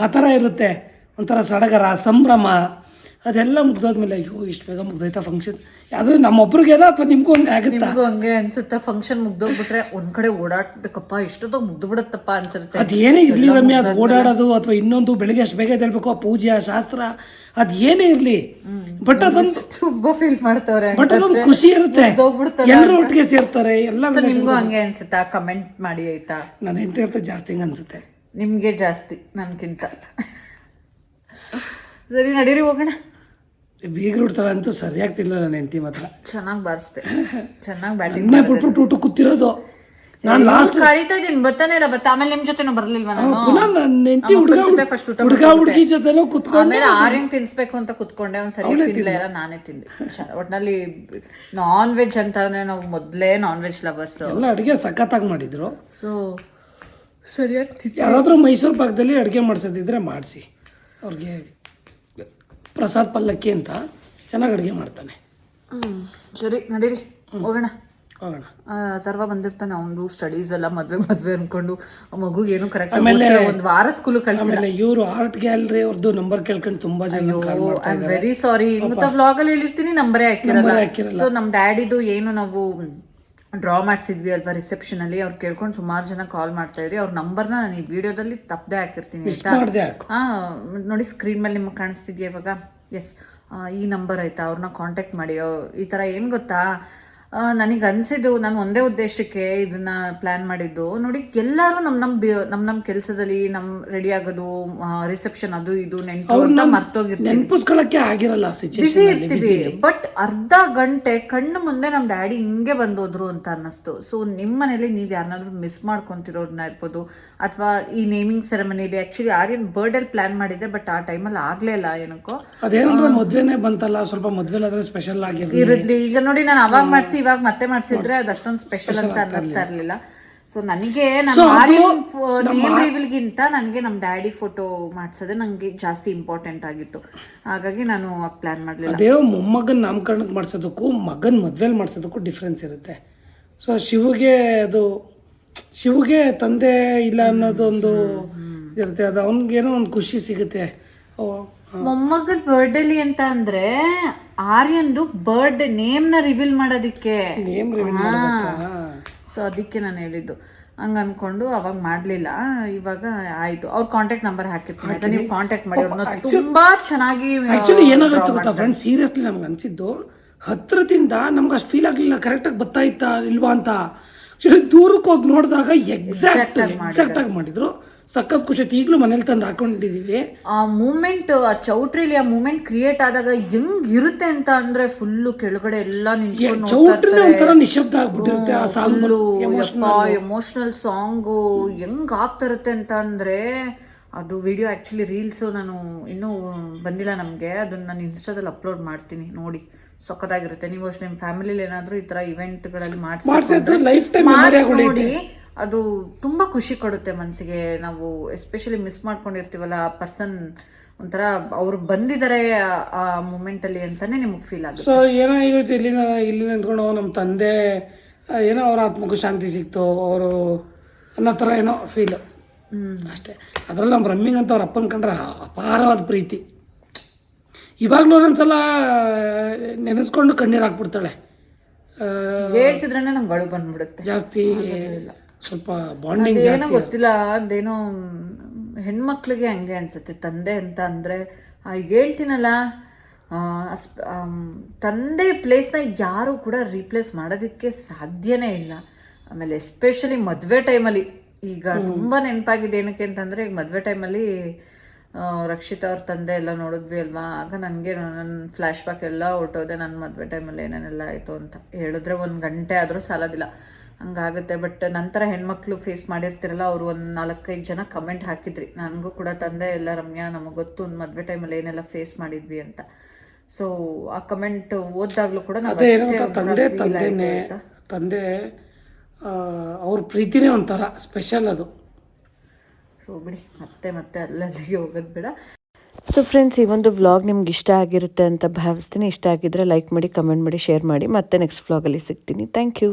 ಆ ಥರ ಇರುತ್ತೆ. ಒಂಥರ ಸಡಗರ, ಸಂಭ್ರಮ, ಅದೆಲ್ಲ ಮುಗ್ದಾದ್ಮೇಲೆ ಅಯ್ಯೋ ಇಷ್ಟು ಬೇಗ ಮುಗ್ದೈತಾ ಫಂಕ್ಷನ್ಸ್. ಅದು ನಮ್ಮೊಬ್ರಿಗೇನೋ ಅಥವಾ ನಿಮ್ಗೂ ಹಂಗೆ ಆಗುತ್ತೆ? ಹಂಗೆ ಅನ್ಸುತ್ತೆ. ಫಂಕ್ಷನ್ ಮುಗ್ದೋಗ್ಬಿಟ್ರೆ ಒಂದ್ ಕಡೆ ಓಡಾಡ್ಬೇಕಪ್ಪ, ಇಷ್ಟೊತ್ತಾಗ ಮುಗ್ದು ಬಿಡತ್ತಪ್ಪ ಅನ್ಸುತ್ತೆ. ಅದೇನೇ ಇರ್ಲಿ ರಮ್ಯ, ಅದು ಓಡಾಡೋದು ಅಥವಾ ಇನ್ನೊಂದು ಬೆಳಿಗ್ಗೆ ಅಷ್ಟು ಬೇಗ ಎದ್ದೇಳ್ಬೇಕು, ಪೂಜೆ ಶಾಸ್ತ್ರ ಅದ್ ಏನೇ ಇರ್ಲಿ, ಬಟ್ ಅದೊಂದು ತುಂಬಾ ಫೀಲ್ ಮಾಡ್ತವ್ರೆ. ಬಟ್ ಅದೊಂದು ಖುಷಿ ಇರುತ್ತೆ, ಎಲ್ಲರೂ ಒಟ್ಟಿಗೆ ಸೇರ್ತಾರೆ. ಎಲ್ಲ ನಿಮ್ಗೂ ಹಂಗೆ ಅನ್ಸುತ್ತಾ? ಕಮೆಂಟ್ ಮಾಡಿ ಆಯ್ತಾ. ನನ್ನ ಹೆಂಡತಿ ಅಂತ ಜಾಸ್ತಿ ಹಿಂಗೆ ಅನ್ಸುತ್ತೆ. ನಿಮ್ಗೆ ಜಾಸ್ತಿ ನನ್ಕಿಂತ. ಸರಿ ನಡೀರಿ ಹೋಗೋಣ. ಬೀಗರು ಉಡ್ತಾರ ಅಂತೂ ಸರಿಯಾಗ್ತಿಲ್ಲ ನನ್ನ ಹೆಂಡತಿ ಮಾತ್ರ. ಚೆನ್ನಾಗಿ ಬಾರಿಸ್ತೆ, ಚೆನ್ನಾಗಿ ಬ್ಯಾಟಿಂಗ್ ಬಿಟ್ಬಿಟ್ಟು ಊಟ ಕೂತಿರೋದು. ನಾನು ಲಾಸ್ಟ್ ಕರೀತಾ ಇದೀನಿ, ಬರ್ತಾನೆ ಇಲ್ಲ. ಆಮೇಲೆ ನಿಮ್ ಜೊತೆನೂ ಬರ್ಲಿಲ್ವಾ ನಾನು? ಪುನಃ ನನ್ನ ಹೆಂಡತಿ ಹುಡುಗಿ ಜೊತೆನೂ ಕುತ್ಕೊಂಡು ಆಮೇಲೆ ಆರ್ಯಂಗ್ ತಿನ್ಸ್ಬೇಕು ಅಂತ ಕುತ್ಕೊಂಡೆ. ಒಂದ್ ಸರಿ ತಿನ್ಲೇ ಇಲ್ಲ, ನಾನೇ ತಿಂದೆ. ಒಟ್ನಲ್ಲಿ ನಾನ್ ವೆಜ್ ಅಂತಾನೆ ನಾವು ಮೊದ್ಲೇ ನಾನ್ ವೆಜ್ ಲವರ್ಸ್. ಎಲ್ಲ ಅಡುಗೆ ಸಖತ್ತಾಗಿ ಮಾಡಿದ್ರು. ಸೊ ಸರಿಯಾಗಿ ಯಾರಾದ್ರೂ ಮೈಸೂರು ಭಾಗದಲ್ಲಿ ಅಡುಗೆ ಮಾಡಿಸೋದಿದ್ರೆ ಮಾಡಿಸಿ. ಅವ್ರಿಗೆ ಪ್ರಸಾದ್ ಪಲ್ಲಕ್ಕಿ ಅಂತ ಚೆನ್ನಾಗಿ ಅಡುಗೆ ಮಾಡ್ತಾನೆ. ಸರಿ ನಡೀರಿ ಹೋಗೋಣ. ಸರ್ವ ಬಂದಿರ್ತಾನೆ, ಅವನು ಸ್ಟಡೀಸ್ ಎಲ್ಲ ಮದ್ವೆ ಅನ್ಕೊಂಡು ಮಗುಗೆ ಏನು ಕರೆಕ್ಟ್ ಒಂದು ವಾರ ಸ್ಕೂಲ್ ಕಳ್ಸಿಲ್ಲ. ಇವರು ಆರ್ಟ್ ಗ್ಯಾಲರಿ ಅವ್ರದ್ದು ನಂಬರ್ ಕೇಳ್ಕೊಂಡು ತುಂಬಾ ಜನ ಐ ಆಮ್ ವೆರಿ ಸಾರಿ. ಇಂಥ ವ್ಲಾಗ್ ಅಲ್ಲಿ ಹೇಳಿರ್ತೀನಿ, ನಂಬರೇ ಹಾಕಿರಲ್ಲ. ಸೊ ನಮ್ ಡ್ಯಾಡಿದು ಏನು ನಾವು ಡ್ರಾ ಮಾಡಿಸಿದ್ವಿ ಅಲ್ವಾ ರಿಸೆಪ್ಷನ್ ಅಲ್ಲಿ, ಅವ್ರು ಕೇಳ್ಕೊಂಡು ಸುಮಾರು ಜನ ಕಾಲ್ ಮಾಡ್ತಾ ಇದ್ರಿ. ಅವ್ರ ನಂಬರ್ನ ನಾನು ಈ ವಿಡಿಯೋದಲ್ಲಿ ತಪ್ಪದೆ ಹಾಕಿರ್ತೀನಿ ಆಯ್ತಾ. ನೋಡಿ ಸ್ಕ್ರೀನ್ ಮೇಲೆ ನಿಮಗೆ ಕಾಣಿಸ್ತಿದ್ಯಾ ಇವಾಗ. ಎಸ್, ಈ ನಂಬರ್ ಆಯ್ತಾ, ಅವ್ರನ್ನ ಕಾಂಟ್ಯಾಕ್ಟ್ ಮಾಡಿ. ಈ ತರ ಏನ್ ಗೊತ್ತಾ, ನನಗೆ ಅನಿಸಿದ್ದು ನಾನು ಒಂದೇ ಉದ್ದೇಶಕ್ಕೆ ಇದನ್ನ ಪ್ಲ್ಯಾನ್ ಮಾಡಿದ್ದು. ನೋಡಿ, ಎಲ್ಲರೂ ನಮ್ಮ ಕೆಲಸದಲ್ಲಿ ರೆಡಿ ಆಗೋದು, ರಿಸೆಪ್ಷನ್ ಅದು ಇದು ನೆಂಟು ಅಂತ ಮರ್ತೋಗಿರ್ತೀವಿ, ನೆನಪಿಸ್ಕೊಳ್ಳೋಕ್ಕೆ ಆಗಿರಲ್ಲ, ಬಿಸಿ ಇರ್ತೀವಿ. ಬಟ್ ಅರ್ಧ ಗಂಟೆ ಕಣ್ಣು ಮುಂದೆ ನಮ್ಮ ಡ್ಯಾಡಿ ಹಿಂಗೆ ಬಂದೋದ್ರು ಅಂತ ಅನ್ನಿಸ್ತು. ಸೊ ನಿಮ್ಮ ಮನೇಲಿ ನೀವು ಯಾರನ್ನಾದ್ರೂ ಮಿಸ್ ಮಾಡ್ಕೊತಿರೋದನ್ನ ಇರ್ಬೋದು, ಅಥವಾ ಈ ನೇಮಿಂಗ್ ಸೆರೆಮನಿಲಿ ಆ್ಯಕ್ಚುಲಿ ಆರ್ಯನ್ ಬರ್ಡೇಲಿ ಪ್ಲ್ಯಾನ್ ಮಾಡಿದ್ದೆ, ಬಟ್ ಆ ಟೈಮಲ್ಲಿ ಆಗಲೇ ಇಲ್ಲ ಏನಕ್ಕೋ. ಅದೇನಂದ್ರೆ ಮದುವೆನೇ ಬಂತಲ್ಲ, ಸ್ವಲ್ಪ ಮದುವೆಲಾದ್ರೆ ಸ್ಪೆಷಲ್ ಇರಲಿ. ಈಗ ನೋಡಿ, ನಾನು ಅವಾಗ ಮಾಡಿಸಿ ಇವಾಗ ಮತ್ತೆ ಮಾಡಿಸಿದ್ರೆ ಅದು ಅಷ್ಟೊಂದು ಸ್ಪೆಷಲ್ ಅಂತ ಅನ್ನಿಸ್ತಾ ಇರಲಿಲ್ಲ. ಸೊ ನನಗೆ ನೇಮ್ ರಿವೀಲ್ಗಿಂತ ನನಗೆ ನಮ್ಮ ಡ್ಯಾಡಿ ಫೋಟೋ ಮಾಡಿಸೋದೇ ನನಗೆ ಜಾಸ್ತಿ ಇಂಪಾರ್ಟೆಂಟ್ ಆಗಿತ್ತು. ಹಾಗಾಗಿ ನಾನು ಪ್ಲಾನ್ ಮಾಡಲಿಲ್ಲ. ಅದೇ ಮೊಮ್ಮಗನ ನಾಮಕರಣಕ್ಕೆ ಮಾಡಿಸೋದಕ್ಕೂ ಮಗನ ಮದುವೆಲಿ ಮಾಡಿಸೋದಕ್ಕೂ ಡಿಫ್ರೆನ್ಸ್ ಇರುತ್ತೆ. ಸೊ ಶಿವಗೆ ತಂದೆ ಇಲ್ಲ ಅನ್ನೋದೊಂದು ಇರುತ್ತೆ, ಅದು ಅವ್ನಿಗೇನೋ ಒಂದು ಖುಷಿ ಸಿಗುತ್ತೆ. ಮೊಮ್ಮಗನ ಬರ್ಡೇಲಿ ಅಂತ ಅಂದ್ರೆ ಆರ್ಯನ್ದು ಬರ್ಡೇ ನೇಮ್ನ ರಿವೀಲ್ ಮಾಡೋದಿಕ್ಕೆ. ಸೊ ಅದಕ್ಕೆ ನಾನು ಹೇಳಿದ್ದು, ಹಂಗೆ ಅನ್ಕೊಂಡು ಅವಾಗ ಮಾಡಲಿಲ್ಲ. ಇವಾಗ ಆಯಿತು, ಅವ್ರ ಕಾಂಟ್ಯಾಕ್ಟ್ ನಂಬರ್ ಹಾಕಿರ್ತೀನಿ ಆಯ್ತಾ, ನೀವು ಕಾಂಟ್ಯಾಕ್ಟ್ ಮಾಡಿ ಅವ್ರನ್ನ. ತುಂಬಾ ಚೆನ್ನಾಗಿ ಆ್ಯಕ್ಚುಲಿ ಏನಾಗುತ್ತೆ ಗೊತ್ತಾ ಫ್ರೆಂಡ್ಸ್, ಸೀರಿಯಸ್ಲಿ ನಮ್ಗೆ ಅನಿಸಿದ್ದು ಹತ್ರದಿಂದ ನಮ್ಗೆ ಅಷ್ಟು ಫೀಲ್ ಆಗಲಿಲ್ಲ ಕರೆಕ್ಟಾಗಿ ಬರ್ತಾ ಇತ್ತಾ ಇಲ್ವಾ ಅಂತ. ಆ್ಯಕ್ಚುಲಿ ದೂರಕ್ಕೆ ಹೋಗಿ ನೋಡಿದಾಗ ಎಕ್ಸಾಕ್ಟ್ ಆಗಿ ಮಾಡಿದ್ರು, ಸಖತ್ ಖುಷಿ ಆಯ್ತು. ಈಗಲೂ ಮನೇಲಿ ತಂದು ಹಾಕೊಂಡಿದ್ದೀವಿ. ಆ ಮೂಮೆಂಟ್, ಆ ಚೌಟ್ರಿಲಿ ಆ ಮೂಮೆಂಟ್ ಕ್ರಿಯೇಟ್ ಆದಾಗ ಹೆಂಗಿರುತ್ತೆ ಅಂತ ಅಂದ್ರೆ ಫುಲ್ಲು ಕೆಳಗಡೆ ಎಲ್ಲ ಚೌಟ್ರಿ ಒಂಥರ ನಿಶಬ್ದ ಆಗ್ಬಿಟ್ಟಿರುತ್ತೆ. ಆ ಸಾಂಗ್ಗಳು ಎಮೋಷನಲ್ ಸಾಂಗು ಹೆಂಗ್ ಆಗ್ತಾ ಇರುತ್ತೆ ಅಂತ ಅಂದ್ರೆ, ಅದು ವಿಡಿಯೋ ಆ್ಯಕ್ಚುಲಿ ರೀಲ್ಸು ನಾನು ಇನ್ನೂ ಬಂದಿಲ್ಲ ನಮಗೆ, ಅದನ್ನ ನಾನು ಇನ್ಸ್ಟಾದಲ್ಲಿ ಅಪ್ಲೋಡ್ ಮಾಡ್ತೀನಿ, ನೋಡಿ ಸಖತ್ತಾಗಿರುತ್ತೆ. ನೀವು ಅಷ್ಟು ನಿಮ್ಮ ಫ್ಯಾಮಿಲಿಲಿ ಏನಾದರೂ ಈ ಥರ ಇವೆಂಟ್ಗಳಲ್ಲಿ ನೋಡಿ, ಅದು ತುಂಬ ಖುಷಿ ಕೊಡುತ್ತೆ ಮನಸ್ಸಿಗೆ. ನಾವು ಎಸ್ಪೆಷಲಿ ಮಿಸ್ ಮಾಡ್ಕೊಂಡಿರ್ತೀವಲ್ಲ ಆ ಪರ್ಸನ್, ಒಂಥರ ಅವ್ರು ಬಂದಿದ್ದಾರೆ ಆ ಮೂಮೆಂಟಲ್ಲಿ ಅಂತಾನೆ ನಿಮಗೆ ಫೀಲ್ ಆಗುತ್ತೆ. ಸೊ ಏನೋ ಇವತ್ತು ಇಲ್ಲಿ ನಿಂತ್ಕೊಂಡು ನಮ್ಮ ತಂದೆ ಏನೋ ಅವ್ರ ಆತ್ಮಕ್ಕೂ ಶಾಂತಿ ಸಿಕ್ತು ಅವರು ಅನ್ನೋ ಥರ ಏನೋ ಫೀಲು ಅಷ್ಟೇ. ಅದರಲ್ಲಿ ನಮ್ಮ ರಮ್ಮಿಂಗ್ ಅಂತ ಅವ್ರ ಅಪ್ಪನ ಕಂಡ್ರೆ ಅಪಾರವಾದ ಪ್ರೀತಿ. ಇವಾಗಲೂ ಒಂದೊಂದ್ಸಲ ನೆನೆಸ್ಕೊಂಡು ಕಣ್ಣೀರು ಹಾಕ್ಬಿಡ್ತಾಳೆ. ಹೇಳ್ತಿದ್ರೆ ನಂಗೆ ಅಳು ಬಂದ್ಬಿಡುತ್ತೆ ಜಾಸ್ತಿ. ಸ್ವಲ್ಪ ಬಾಂಡಿಂಗ್ ಏನೋ ಗೊತ್ತಿಲ್ಲ, ಅದೇನೋ ಹೆಣ್ಮಕ್ಳಿಗೆ ಹಂಗೆ ಅನ್ಸುತ್ತೆ. ತಂದೆ ಅಂತ ಅಂದರೆ ಈಗ ಹೇಳ್ತೀನಲ್ಲ, ತಂದೆ ಪ್ಲೇಸ್ನ ಯಾರು ಕೂಡ ರೀಪ್ಲೇಸ್ ಮಾಡೋದಕ್ಕೆ ಸಾಧ್ಯನೇ ಇಲ್ಲ. ಆಮೇಲೆ ಎಸ್ಪೆಷಲಿ ಮದುವೆ ಟೈಮಲ್ಲಿ ಈಗ ತುಂಬ ನೆನಪಾಗಿದೆ. ಏನಕ್ಕೆ ಅಂತಂದರೆ, ಈಗ ಮದುವೆ ಟೈಮಲ್ಲಿ ರಕ್ಷಿತಾ ಅವ್ರ ತಂದೆ ಎಲ್ಲ ನೋಡಿದ್ವಿ ಅಲ್ವಾ, ಆಗ ನನಗೆ ನನ್ನ ಫ್ಲ್ಯಾಶ್ ಬ್ಯಾಕ್ ಎಲ್ಲ ಹೊರಟೋದೆ. ನನ್ನ ಮದುವೆ ಟೈಮಲ್ಲಿ ಏನೇನೆಲ್ಲ ಆಯಿತು ಅಂತ ಹೇಳಿದ್ರೆ 1 ಗಂಟೆ ಆದರೂ ಸಾಲೋದಿಲ್ಲ, ಹಂಗಾಗುತ್ತೆ. ಬಟ್ ನಂತರ ಹೆಣ್ಮಕ್ಳು ಫೇಸ್ ಮಾಡಿರ್ತಿರಲ್ಲ, ಅವರು ಒಂದು 4-5 ಜನ ಕಮೆಂಟ್ ಹಾಕಿದ್ರಿ, ನನಗೂ ಕೂಡ ತಂದೆ ಎಲ್ಲ ರಮ್ಯಾ ನಮಗೆ ಗೊತ್ತು ಒಂದು ಮದುವೆ ಟೈಮಲ್ಲಿ ಏನೆಲ್ಲ ಫೇಸ್ ಮಾಡಿದ್ವಿ ಅಂತ. ಸೊ ಆ ಕಮೆಂಟ್ ಓದಿದಾಗಲೂ ಕೂಡ ತಂದೆ ಅವ್ರ ಪ್ರೀತಿನೇ ಒಂಥರ ಸ್ಪೆಷಲ್ ಅದು. ಸೊ ಬಿಡಿ, ಮತ್ತೆ ಅಲ್ಲಿಗೆ ಹೋಗೋದು ಬೇಡ. ಸೊ ಫ್ರೆಂಡ್ಸ್, ಈ ಒಂದು ವ್ಲಾಗ್ ನಿಮ್ಗೆ ಇಷ್ಟ ಆಗಿರುತ್ತೆ ಅಂತ ಭಾವಿಸ್ತೀನಿ. ಇಷ್ಟ ಆಗಿದ್ರೆ ಲೈಕ್ ಮಾಡಿ, ಕಮೆಂಟ್ ಮಾಡಿ, ಶೇರ್ ಮಾಡಿ. ಮತ್ತೆ ನೆಕ್ಸ್ಟ್ ವ್ಲಾಗಲ್ಲಿ ಸಿಗ್ತೀನಿ. Thank you.